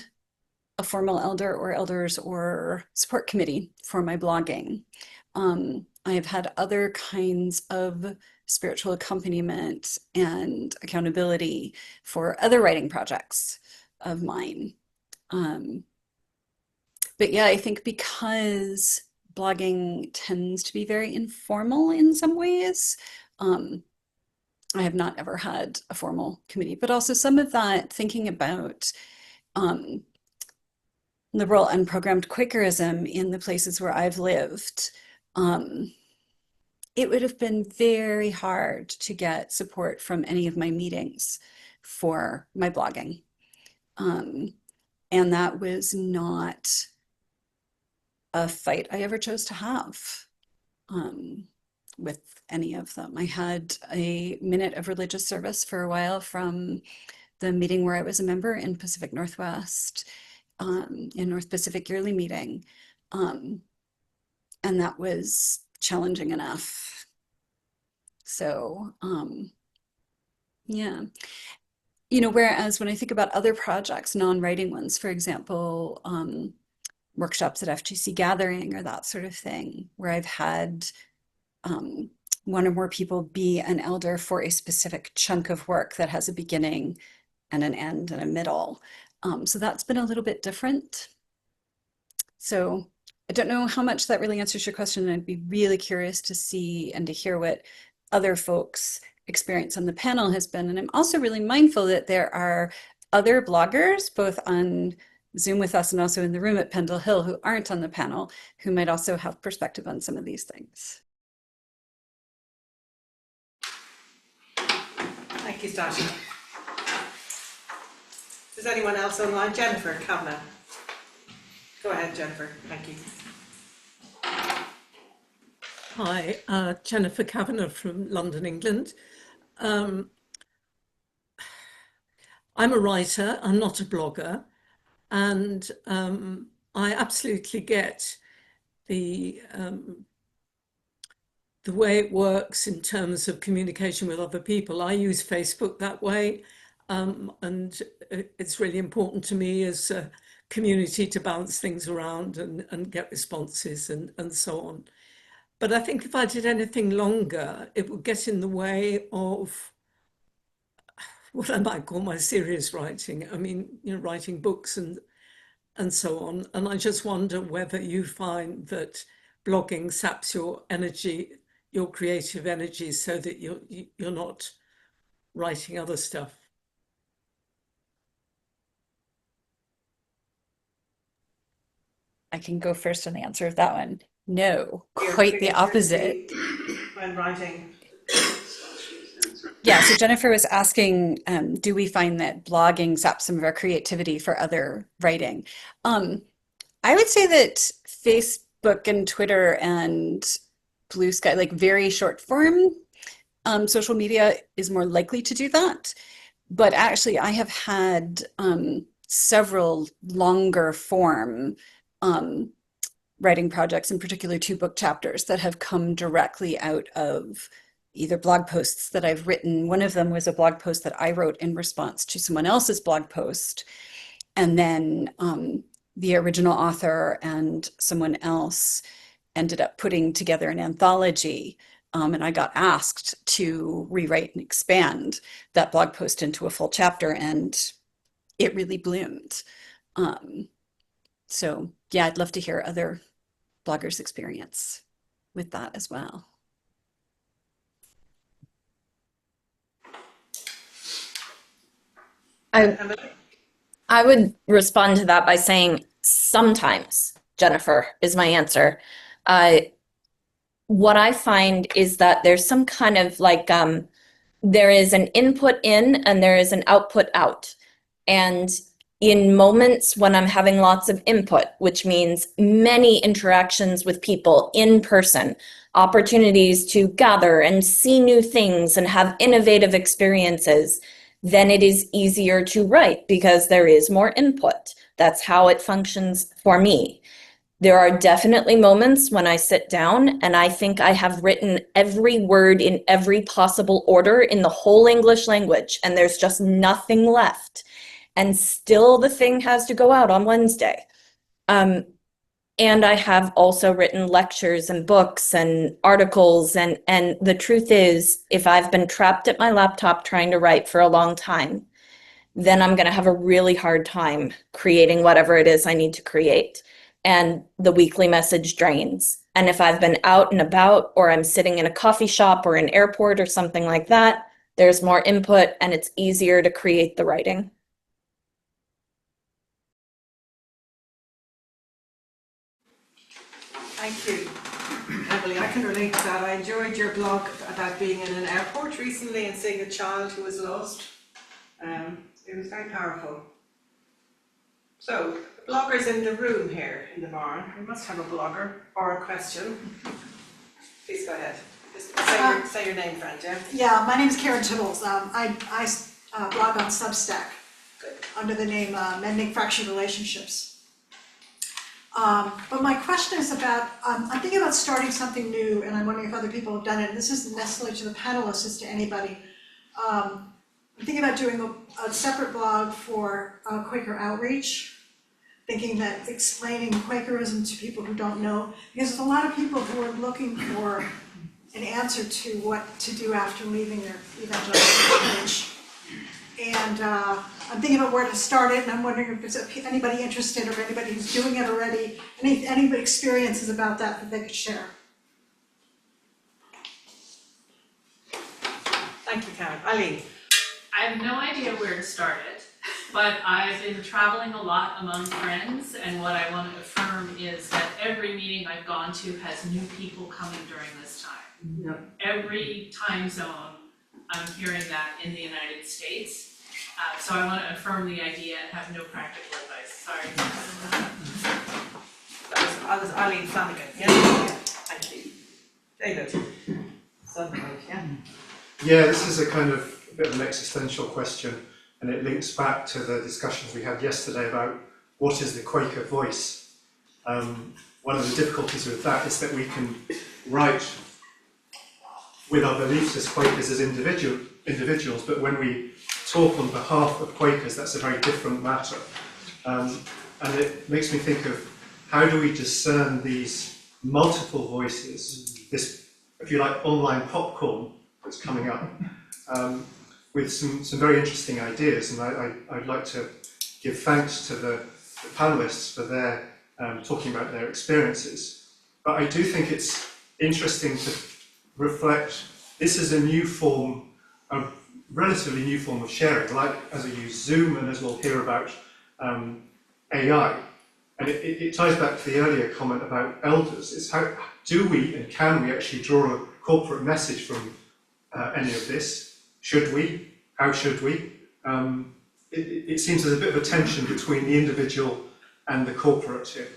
a formal elder or elders or support committee for my blogging. I have had other kinds of spiritual accompaniment and accountability for other writing projects of mine. But yeah, I think because blogging tends to be very informal in some ways, I have not ever had a formal committee, but also some of that thinking about liberal unprogrammed Quakerism in the places where I've lived. It would have been very hard to get support from any of my meetings for my blogging. And that was not a fight I ever chose to have with any of them. I had a minute of religious service for a while from the meeting where I was a member in Pacific Northwest, in North Pacific Yearly Meeting. And that was challenging enough. So, yeah. Whereas when I think about other projects, non-writing ones, for example, workshops at FGC Gathering or that sort of thing, where I've had one or more people be an elder for a specific chunk of work that has a beginning and an end and a middle. So that's been a little bit different. So I don't know how much that really answers your question, and I'd be really curious to see and to hear what other folks' experience on the panel has been. And I'm also really mindful that there are other bloggers, both on Zoom with us and also in the room at Pendle Hill, who aren't on the panel, who might also have perspective on some of these things. Thank you, Stasha. Is anyone else online? Jennifer Kavanagh. Go ahead, Jennifer. Thank you. Hi, Jennifer Kavanagh from London, England. I'm a writer, I'm not a blogger, and I absolutely get the way it works in terms of communication with other people. I use Facebook that way, and it's really important to me as a community to balance things around and get responses and so on. But I think if I did anything longer, it would get in the way of what I might call my serious writing. I mean, writing books and so on. And I just wonder whether you find that blogging saps your energy, your creative energy, so that you're not writing other stuff. I can go first on the answer of that one. No, quite the opposite. When writing. Yeah, so Jennifer was asking, do we find that blogging saps some of our creativity for other writing? I would say that Facebook and Twitter and Blue Sky, like very short form social media is more likely to do that. But actually, I have had several longer form writing projects, in particular 2 book chapters that have come directly out of either blog posts that I've written. One of them was a blog post that I wrote in response to someone else's blog post. And then the original author and someone else ended up putting together an anthology. And I got asked to rewrite and expand that blog post into a full chapter, and it really bloomed. So yeah, I'd love to hear other bloggers' experience with that as well. I would respond to that by saying sometimes, Jennifer, is my answer. What I find is that there's some kind of like, there is an input in and there is an output out. And in moments when I'm having lots of input, which means many interactions with people in person, opportunities to gather and see new things and have innovative experiences, then it is easier to write because there is more input. That's how it functions for me. There are definitely moments when I sit down and I think I have written every word in every possible order in the whole English language, and there's just nothing left. And still the thing has to go out on Wednesday. And I have also written lectures and books and articles. And the truth is, if I've been trapped at my laptop trying to write for a long time, then I'm going to have a really hard time creating whatever it is I need to create. And the weekly message drains. And if I've been out and about, or I'm sitting in a coffee shop or an airport or something like that, there's more input and it's easier to create the writing. Thank you, Emily. I can relate to that. I enjoyed your blog about being in an airport recently and seeing a child who was lost. It was very powerful. So, bloggers in the room here in the barn, we must have a blogger or a question. Please go ahead. Just say your name, friend, yeah? Yeah, my name is Karen Tibbles. I blog on Substack under the name Mending Fractured Relationships. But my question is about, I'm thinking about starting something new, and I'm wondering if other people have done it. And this isn't necessarily to the panelists, it's to anybody. I'm thinking about doing a separate blog for Quaker outreach, thinking that explaining Quakerism to people who don't know, because there's a lot of people who are looking for an answer to what to do after leaving their evangelical church. And I'm thinking about where to start it, and I'm wondering if there's anybody interested or anybody who's doing it already, any experiences about that they could share. Thank you, Karen. Eileen. I have no idea where to start it, but I've been traveling a lot among friends, and what I want to affirm is that every meeting I've gone to has new people coming during this time. Yep. Every time zone, I'm hearing that in the United States. So I want to affirm the idea and have no practical advice. Sorry. That was Eileen Flanagan. Yeah. Thank you. David, Sunlight, yeah. Yeah, this is a kind of a bit of an existential question, and it links back to the discussions we had yesterday about what is the Quaker voice. One of the difficulties with that is that we can write with our beliefs as Quakers as individuals, but when we talk on behalf of Quakers, that's a very different matter. And it makes me think of how do we discern these multiple voices, this, if you like, online popcorn that's coming up, with some very interesting ideas. And I'd like to give thanks to the panelists for their talking about their experiences. But I do think it's interesting to reflect, this is a new form, a relatively new form of sharing, like as we use Zoom and as we'll hear about AI. And it ties back to the earlier comment about elders. It's how do we and can we actually draw a corporate message from any of this? Should we? How should we? It seems there's a bit of a tension between the individual and the corporate here.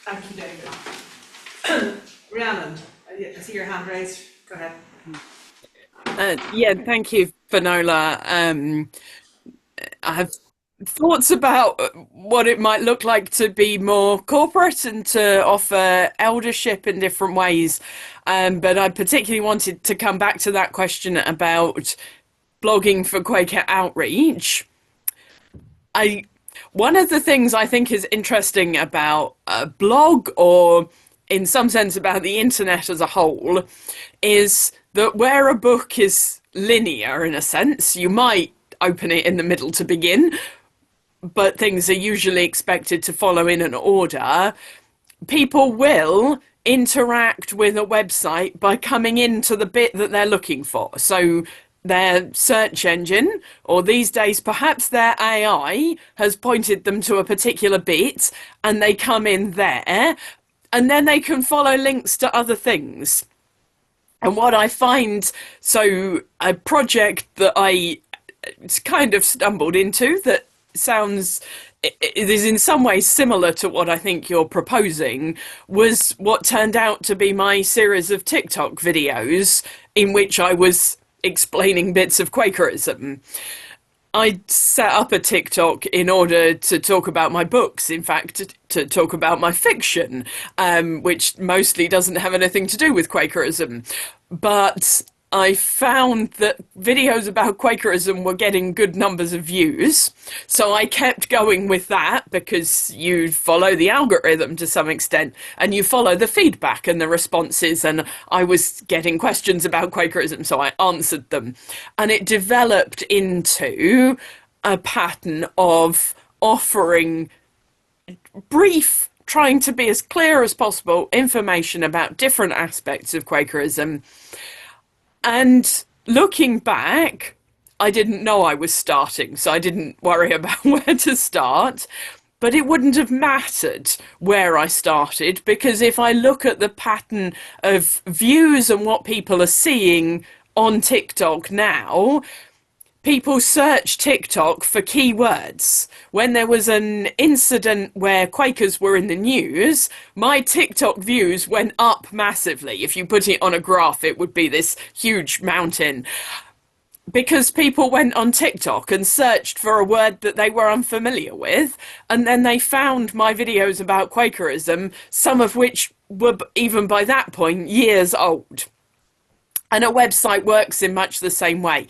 Thank you, David. Rhiannon, I see your hand raised. Go ahead. Yeah, thank you, Finola. I have thoughts about what it might look like to be more corporate and to offer eldership in different ways. But I particularly wanted to come back to that question about blogging for Quaker outreach. One of the things I think is interesting about a blog, or in some sense about the internet as a whole, is that where a book is linear in a sense, you might open it in the middle to begin, but things are usually expected to follow in an order. People will interact with a website by coming into the bit that they're looking for. So their search engine, or these days perhaps their AI, has pointed them to a particular bit and they come in there, and then they can follow links to other things. And what I find, so a project that I kind of stumbled into that it is in some ways similar to what I think you're proposing, was what turned out to be my series of TikTok videos in which I was explaining bits of Quakerism. I set up a TikTok in order to talk about my books, in fact, to talk about my fiction, which mostly doesn't have anything to do with Quakerism. But I found that videos about Quakerism were getting good numbers of views, so I kept going with that, because you follow the algorithm to some extent, and you follow the feedback and the responses, and I was getting questions about Quakerism, so I answered them. And it developed into a pattern of offering brief, trying to be as clear as possible, information about different aspects of Quakerism. And looking back, I didn't know I was starting, so I didn't worry about where to start. But it wouldn't have mattered where I started, because if I look at the pattern of views and what people are seeing on TikTok now, people search TikTok for keywords. When there was an incident where Quakers were in the news, my TikTok views went up massively. If you put it on a graph, it would be this huge mountain. Because people went on TikTok and searched for a word that they were unfamiliar with, and then they found my videos about Quakerism, some of which were, even by that point, years old. And a website works in much the same way.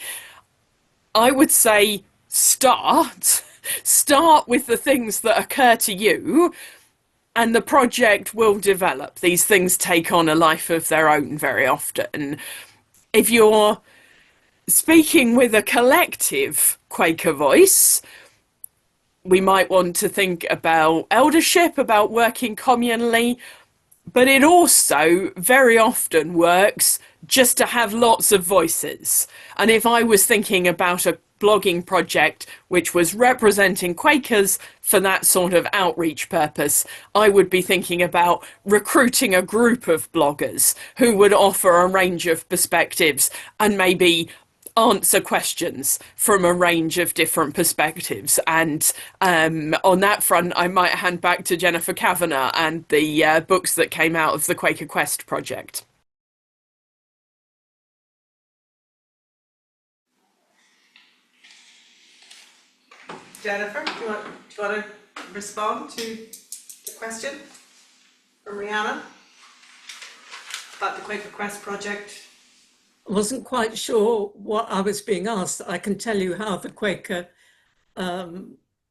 I would say start with the things that occur to you, and the project will develop. These things take on a life of their own very often. If you're speaking with a collective Quaker voice, we might want to think about eldership, about working communally, but it also very often works just to have lots of voices. And if I was thinking about a blogging project which was representing Quakers for that sort of outreach purpose, I would be thinking about recruiting a group of bloggers who would offer a range of perspectives and maybe answer questions from a range of different perspectives. And on that front, I might hand back to Jennifer Kavanagh and the books that came out of the Quaker Quest project. Jennifer, do you want to respond to the question from Rhiannon about the Quaker Quest project? I wasn't quite sure what I was being asked. I can tell you how the Quaker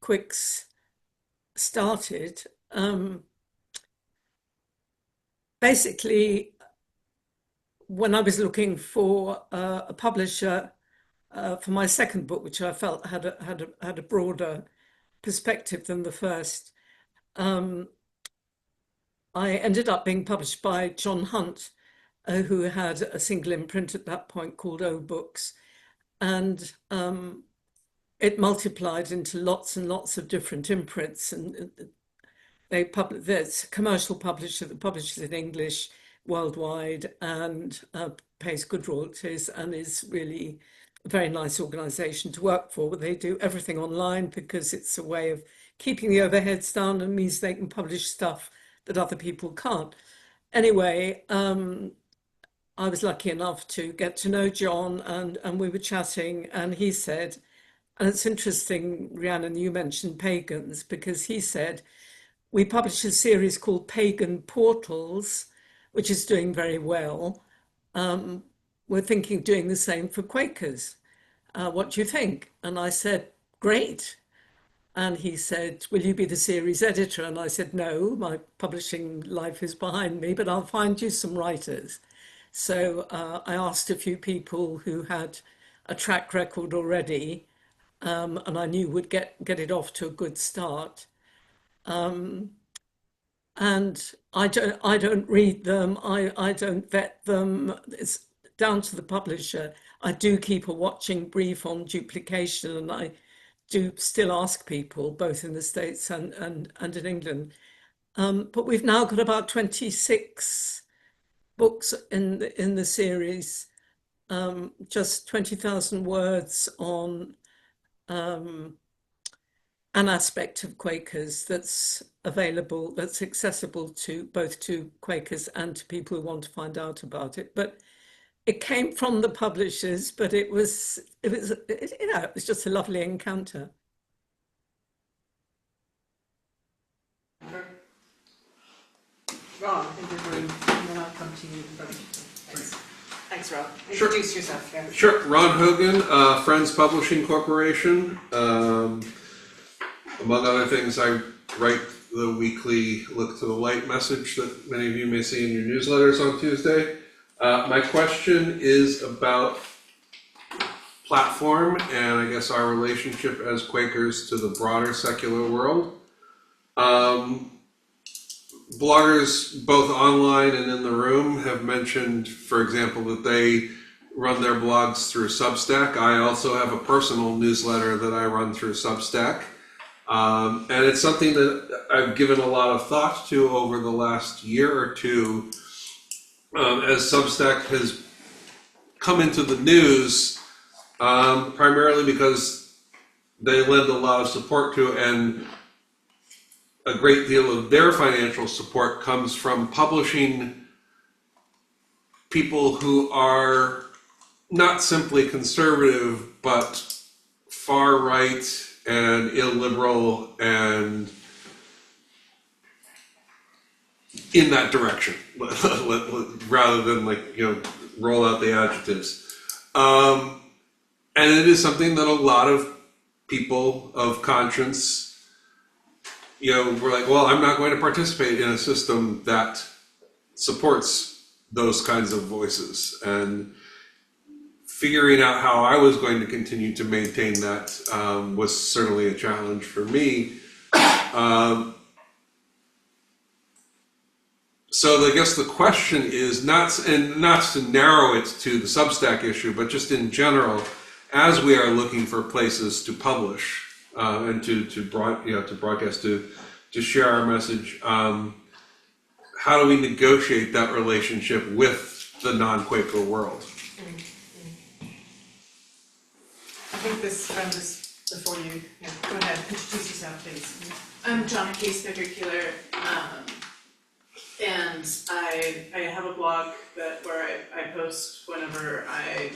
Quicks started. Basically, when I was looking for a publisher for my second book, which I felt had a broader perspective than the first, I ended up being published by John Hunt, who had a single imprint at that point called O Books, and it multiplied into lots and lots of different imprints. And there's a commercial publisher that publishes in English worldwide and pays good royalties and is really a very nice organisation to work for. But they do everything online because it's a way of keeping the overheads down and means they can publish stuff that other people can't. Anyway, I was lucky enough to get to know John, and we were chatting, and he said, and it's interesting, Rhiannon, you mentioned pagans, because he said, we published a series called Pagan Portals, which is doing very well. We're thinking of doing the same for Quakers. What do you think? And I said, great. And he said, will you be the series editor? And I said, no, my publishing life is behind me, but I'll find you some writers. So I asked a few people who had a track record already, and I knew would get it off to a good start. And I don't read them, I don't vet them, it's down to the publisher. I do keep a watching brief on duplication, and I do still ask people, both in the States and in England. But we've now got about 26 books in the series, just 20,000 words on an aspect of Quakers that's available, that's accessible to both to Quakers and to people who want to find out about it. But it came from the publishers, but it was just a lovely encounter. Ron, in the room, and then I'll come to you. Thanks, Ron. Sure. Introduce yourself. Yeah. Sure. Ron Hogan, Friends Publishing Corporation. Among other things, I write the weekly Look to the Light message that many of you may see in your newsletters on Tuesday. My question is about platform and I guess our relationship as Quakers to the broader secular world. Bloggers, both online and in the room, have mentioned, for example, that they run their blogs through Substack. I also have a personal newsletter that I run through Substack. And it's something that I've given a lot of thought to over the last year or two, as Substack has come into the news, primarily because they lend a lot of support to, and a great deal of their financial support comes from publishing people who are not simply conservative, but far right and illiberal and in that direction, rather than roll out the adjectives. And it is something that a lot of people of conscience, we're like, well, I'm not going to participate in a system that supports those kinds of voices. And figuring out how I was going to continue to maintain that was certainly a challenge for me. So I guess the question is not to narrow it to the Substack issue, but just in general, as we are looking for places to publish and to broadcast, to share our message, how do we negotiate that relationship with the non-Quaker world? think this friend is before you. Yeah, go ahead, introduce yourself, please. I'm Jonna Case Particular, and I have a blog where I post whenever I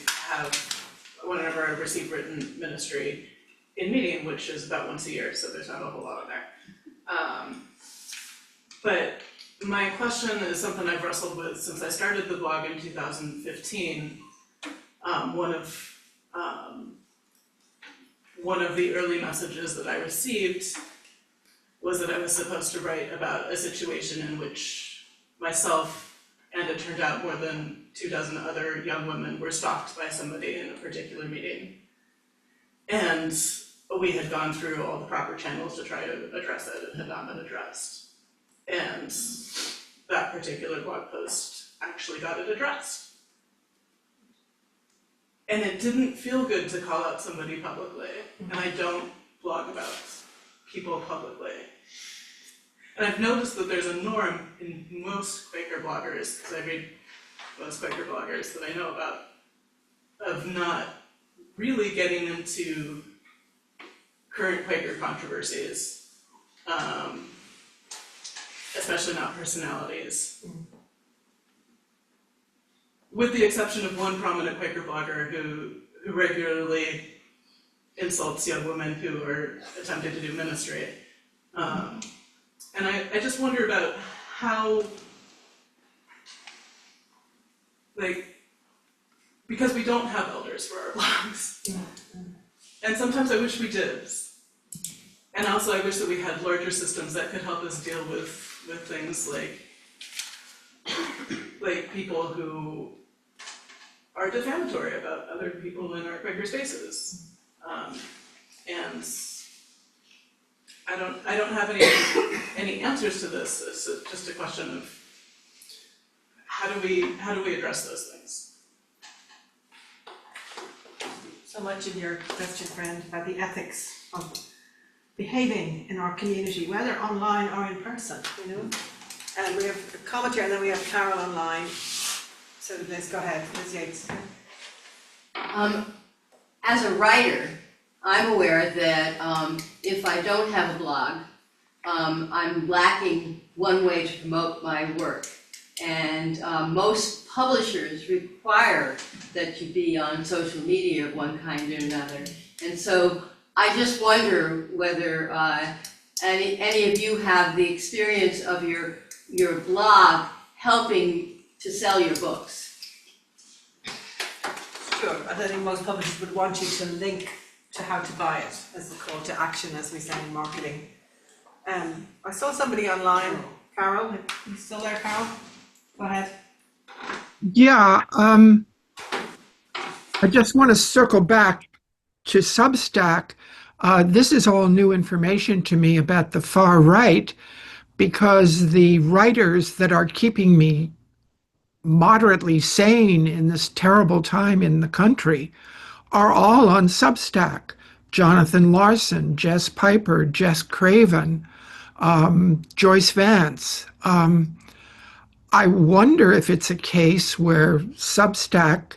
receive written ministry in meeting, which is about once a year, so there's not a whole lot on there. But my question is something I've wrestled with since I started the blog in 2015. One of the early messages that I received was that I was supposed to write about a situation in which myself and it turned out more than 24 other young women were stalked by somebody in a particular meeting. And we had gone through all the proper channels to try to address it. It had not been addressed. And that particular blog post actually got it addressed. And it didn't feel good to call out somebody publicly, and I don't blog about people publicly. And I've noticed that there's a norm in most Quaker bloggers, because I read most Quaker bloggers that I know about, of not really getting into current Quaker controversies, especially not personalities. With the exception of one prominent Quaker blogger who regularly insults young women who are attempting to do ministry. And I just wonder about how, because we don't have elders for our blogs. And sometimes I wish we did. And also I wish that we had larger systems that could help us deal with things like people who are defamatory about other people in our Quaker spaces. And I don't have any answers to this. It's just a question of how do we address those things? So much in your question, friend, about the ethics of behaving in our community, whether online or in person, you know? And we have a commenter and then we have Carol online. So Liz, go ahead, Liz Yates. As a writer, I'm aware that if I don't have a blog, I'm lacking one way to promote my work. And most publishers require that you be on social media of one kind or another. And so I just wonder whether any of you have the experience of your blog helping to sell your books. Sure, I think most publishers would want you to link to how to buy it as the call to action, as we say in marketing. I saw somebody online, Carol, are you still there, Carol? Go ahead. Yeah, I just want to circle back to Substack. This is all new information to me about the far right, because the writers that are keeping me moderately sane in this terrible time in the country are all on Substack. Jonathan Larson, Jess Piper, Jess Craven, Joyce Vance. I wonder if it's a case where Substack,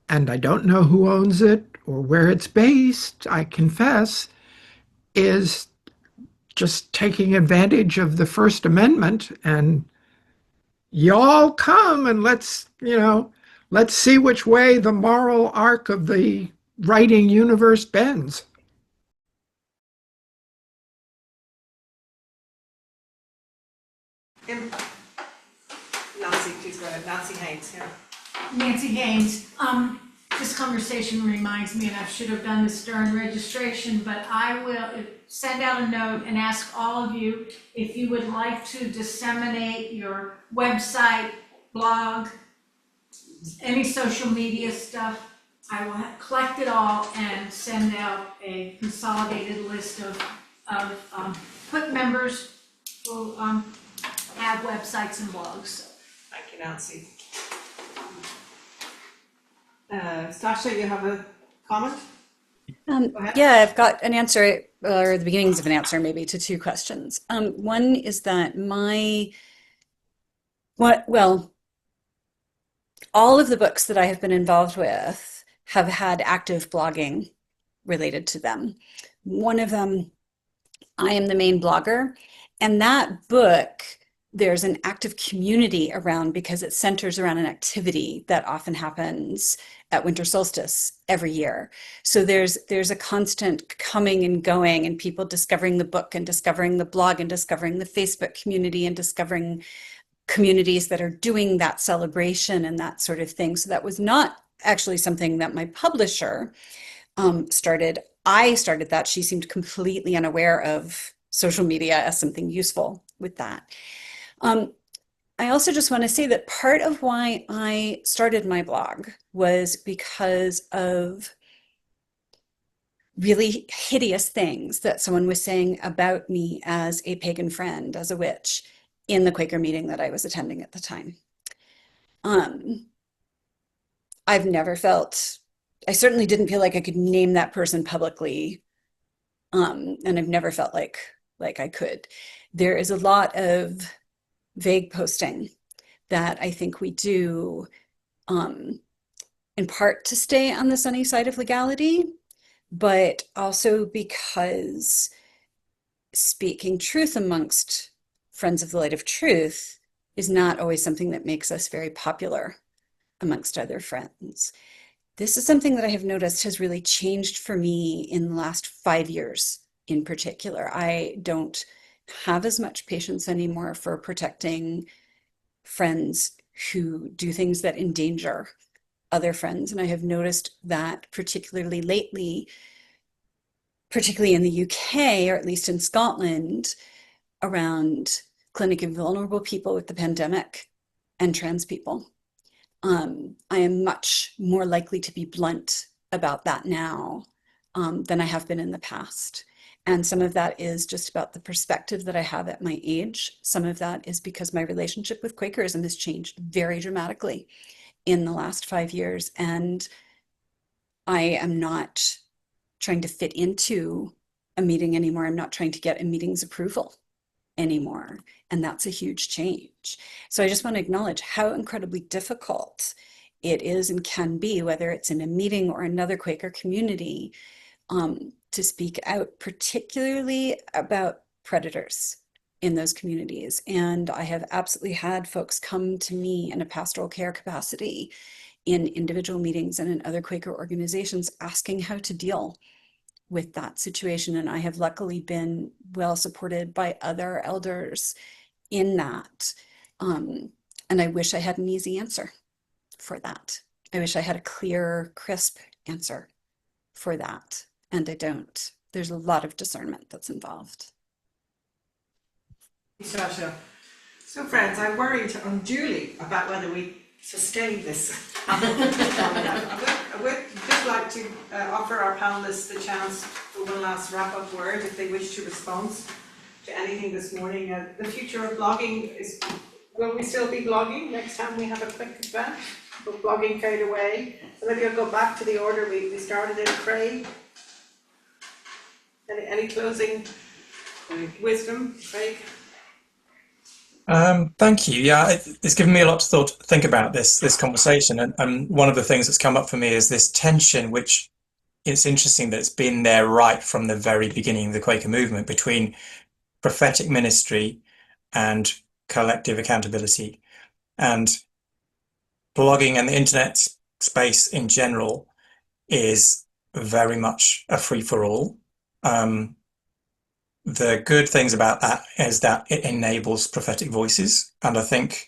and I don't know who owns it or where it's based, I confess, is just taking advantage of the First Amendment and y'all come and let's see which way the moral arc of the writing universe bends. Nancy, please go ahead. Nancy Haynes, yeah. Nancy Haynes, this conversation reminds me, and I should have done this during registration, but I will send out a note and ask all of you if you would like to disseminate your website, blog, any social media stuff. I will collect it all and send out a consolidated list of Quip members who have websites and blogs. Thank you, Nancy. Sasha, you have a comment? Yeah, I've got an answer, or the beginnings of an answer maybe, to two questions. One is that all of the books that I have been involved with have had active blogging related to them. One of them, I am the main blogger, and that book, there's an active community around because it centers around an activity that often happens at winter solstice every year. So there's a constant coming and going, and people discovering the book and discovering the blog and discovering the Facebook community and discovering communities that are doing that celebration and that sort of thing. So that was not actually something that my publisher started. I started that. She seemed completely unaware of social media as something useful with that. I also just want to say that part of why I started my blog was because of really hideous things that someone was saying about me as a pagan friend, as a witch, in the Quaker meeting that I was attending at the time. I've never felt, I certainly didn't feel like I could name that person publicly, and I've never felt like I could. There is a lot of vague posting that I think we do, in part to stay on the sunny side of legality, but also because speaking truth amongst friends of the light of truth is not always something that makes us very popular amongst other friends. This is something that I have noticed has really changed for me in the last 5 years in particular. I don't have as much patience anymore for protecting friends who do things that endanger other friends. And I have noticed that particularly lately, particularly in the UK, or at least in Scotland, around clinically vulnerable people with the pandemic and trans people. I am much more likely to be blunt about that now than I have been in the past. And some of that is just about the perspective that I have at my age. Some of that is because my relationship with Quakerism has changed very dramatically in the last 5 years. And I am not trying to fit into a meeting anymore. I'm not trying to get a meeting's approval anymore. And that's a huge change. So I just want to acknowledge how incredibly difficult it is and can be, whether it's in a meeting or another Quaker community, to speak out, particularly about predators in those communities. And I have absolutely had folks come to me in a pastoral care capacity in individual meetings and in other Quaker organizations asking how to deal with that situation. And I have luckily been well supported by other elders in that. And I wish I had an easy answer for that. I wish I had a clear, crisp answer for that. And I don't. There's a lot of discernment that's involved. Sasha. So friends, I worried unduly about whether we sustain this. I would just like to offer our panelists the chance for one last wrap-up word if they wish to respond to anything this morning. The future of blogging is, will we still be blogging next time we have a quick event? Will blogging fade away? So maybe I'll go back to the order we started in. Craig? Any closing wisdom, Craig? Thank you. Yeah, it's given me a lot to think about this conversation, and one of the things that's come up for me is this tension, which it's interesting that it's been there right from the very beginning of the Quaker movement between prophetic ministry and collective accountability, and blogging and the internet space in general is very much a free-for-all. The good things about that is that it enables prophetic voices, and I think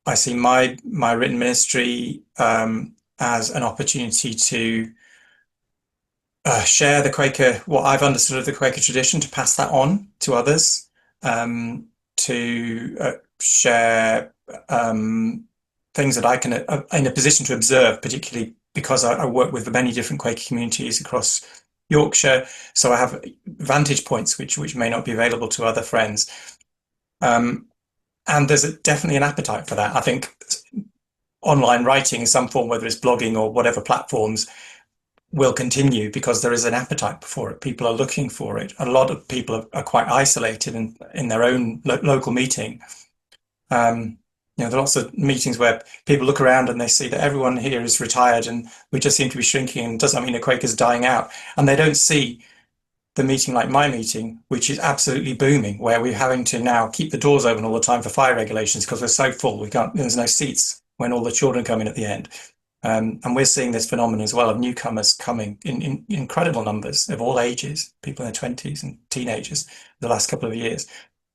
I see my written ministry as an opportunity to share the Quaker, what I've understood of the Quaker tradition, to pass that on to others, to share things that I can in a position to observe, particularly because I work with many different Quaker communities across Yorkshire, so I have vantage points which may not be available to other friends, and there's definitely an appetite for that. I think online writing in some form, whether it's blogging or whatever platforms, will continue because there is an appetite for it. People are looking for it. A lot of people are quite isolated in their own local meeting. You know, there are lots of meetings where people look around and they see that everyone here is retired and we just seem to be shrinking, and does that mean a Quaker's dying out? And they don't see the meeting like my meeting, which is absolutely booming, where we're having to now keep the doors open all the time for fire regulations because we're so full. There's no seats when all the children come in at the end. And we're seeing this phenomenon as well of newcomers coming in incredible numbers of all ages, people in their 20s and teenagers the last couple of years.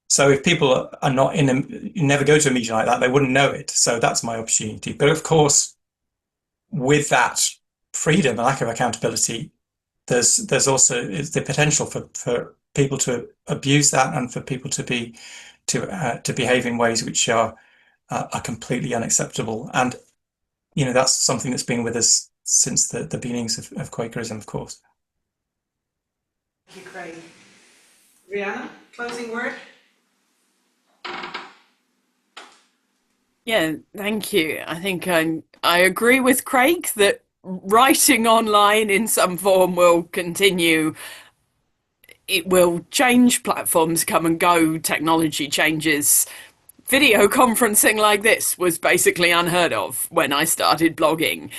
So if people are not never go to a meeting like that, they wouldn't know it. So that's my opportunity. But of course, with that freedom and lack of accountability, there's also the potential for people to abuse that and for people to behave in ways which are completely unacceptable. And you know, that's something that's been with us since the beginnings of Quakerism, of course. Thank you, Craig. Rihanna, closing word? Yeah, thank you. I think I agree with Craig that writing online in some form will continue. It will change, platforms come and go, technology changes. Video conferencing like this was basically unheard of when I started blogging.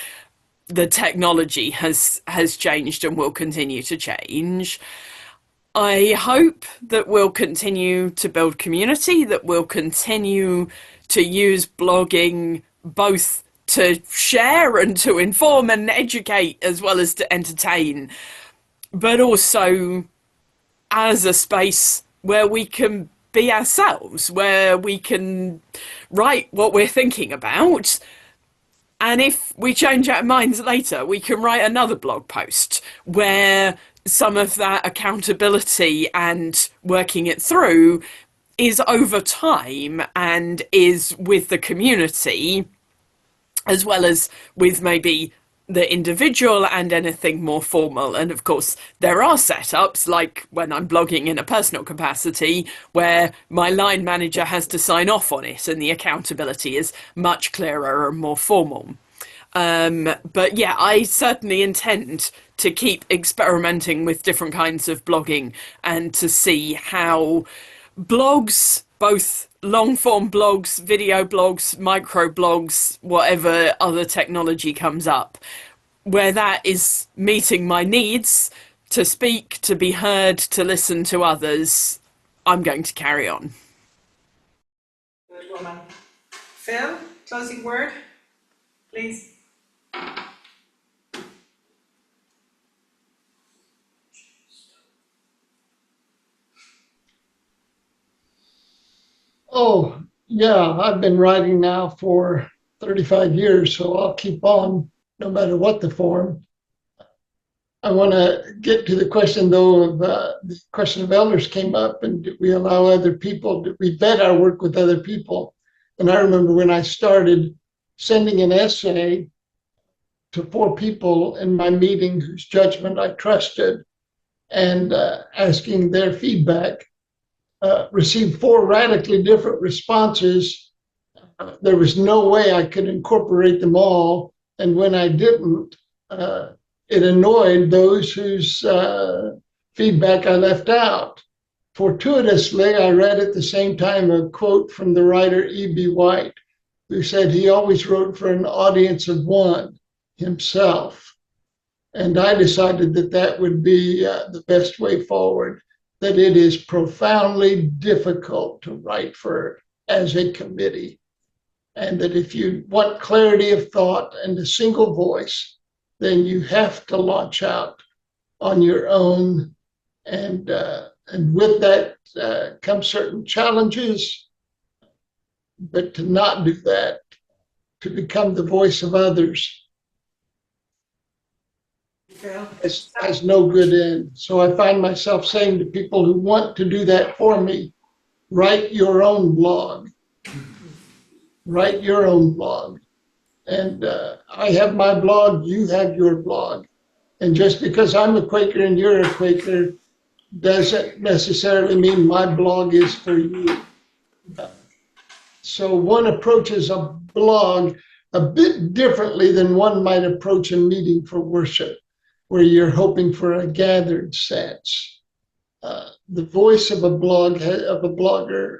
The technology has changed and will continue to change. I hope that we'll continue to build community, that we'll continue to use blogging both to share and to inform and educate as well as to entertain, but also as a space where we can be ourselves, where we can write what we're thinking about. And if we change our minds later, we can write another blog post where some of that accountability and working it through is over time and is with the community, as well as with maybe the individual and anything more formal. And of course, there are setups like when I'm blogging in a personal capacity where my line manager has to sign off on it and the accountability is much clearer and more formal. But yeah, I certainly intend to keep experimenting with different kinds of blogging and to see how blogs, both long form blogs, video blogs, micro blogs, whatever other technology comes up, where that is meeting my needs to speak, to be heard, to listen to others, I'm going to carry on. Good woman. Phil, closing word, please. Oh, yeah, I've been writing now for 35 years, so I'll keep on no matter what the form. I want to get to the question, though, of the question of elders came up, and did we allow other people, did we vet our work with other people? And I remember when I started sending an essay to 4 people in my meeting whose judgment I trusted and asking their feedback. Received 4 radically different responses. There was no way I could incorporate them all. And when I didn't, it annoyed those whose feedback I left out. Fortuitously, I read at the same time a quote from the writer E.B. White, who said he always wrote for an audience of one, himself. And I decided that that would be the best way forward, that it is profoundly difficult to write for as a committee. And that if you want clarity of thought and a single voice, then you have to launch out on your own. And with that come certain challenges, but to not do that, to become the voice of others, has no good end. So I find myself saying to people who want to do that for me, write your own blog. Write your own blog. And I have my blog, you have your blog. And just because I'm a Quaker and you're a Quaker doesn't necessarily mean my blog is for you. So one approaches a blog a bit differently than one might approach a meeting for worship, where you're hoping for a gathered sense. The voice of a blogger,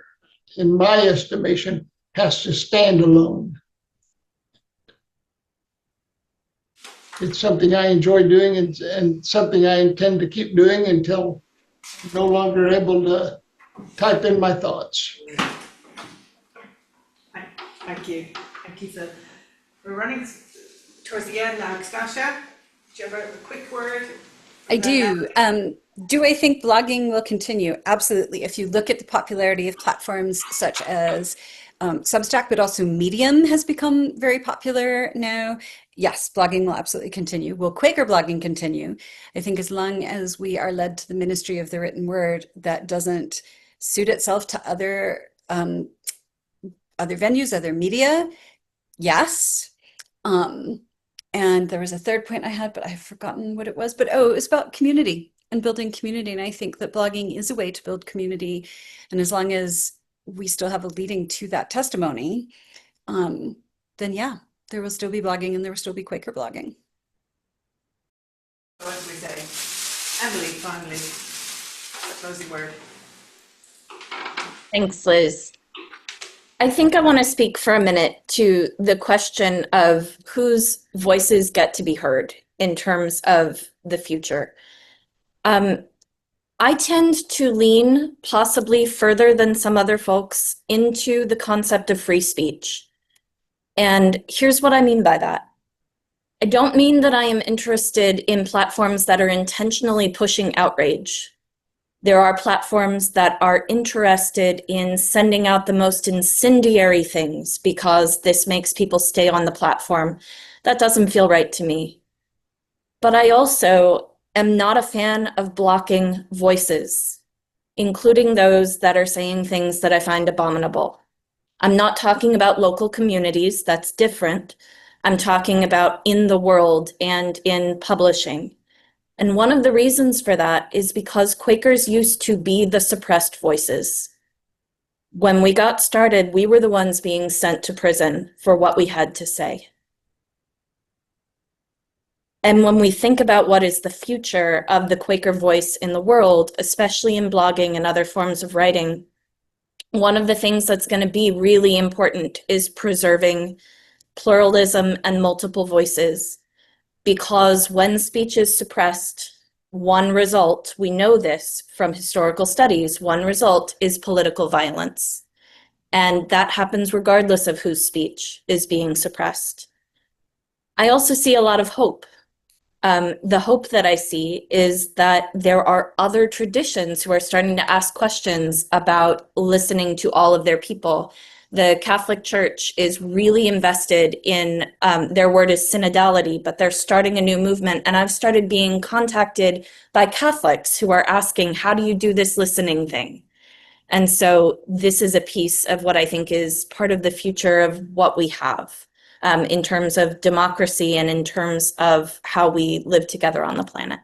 in my estimation, has to stand alone. It's something I enjoy doing and something I intend to keep doing until I'm no longer able to type in my thoughts. Thank you. Thank you, Phil. We're running towards the end now. Stasha, do you have a quick word? I do. Do I think blogging will continue? Absolutely. If you look at the popularity of platforms such as Substack, but also Medium has become very popular now. Yes, blogging will absolutely continue. Will Quaker blogging continue? I think as long as we are led to the ministry of the written word that doesn't suit itself to other venues, other media, yes. And there was a third point I had, but I've forgotten what it was. But it was about community and building community. And I think that blogging is a way to build community. And as long as we still have a leading to that testimony, then yeah, there will still be blogging and there will still be Quaker blogging. What do we say? Emily, finally, closing word. Thanks, Liz. I think I want to speak for a minute to the question of whose voices get to be heard in terms of the future. I tend to lean possibly further than some other folks into the concept of free speech. And here's what I mean by that. I don't mean that I am interested in platforms that are intentionally pushing outrage. There are platforms that are interested in sending out the most incendiary things because this makes people stay on the platform. That doesn't feel right to me. But I also am not a fan of blocking voices, including those that are saying things that I find abominable. I'm not talking about local communities, that's different. I'm talking about in the world and in publishing. And one of the reasons for that is because Quakers used to be the suppressed voices. When we got started, we were the ones being sent to prison for what we had to say. And when we think about what is the future of the Quaker voice in the world, especially in blogging and other forms of writing, one of the things that's going to be really important is preserving pluralism and multiple voices. Because when speech is suppressed, one result, we know this from historical studies, one result is political violence. And that happens regardless of whose speech is being suppressed. I also see a lot of hope. The hope that I see is that there are other traditions who are starting to ask questions about listening to all of their people. The Catholic Church is really invested in, their word is synodality, but they're starting a new movement. And I've started being contacted by Catholics who are asking, how do you do this listening thing? And so this is a piece of what I think is part of the future of what we have. In terms of democracy and in terms of how we live together on the planet.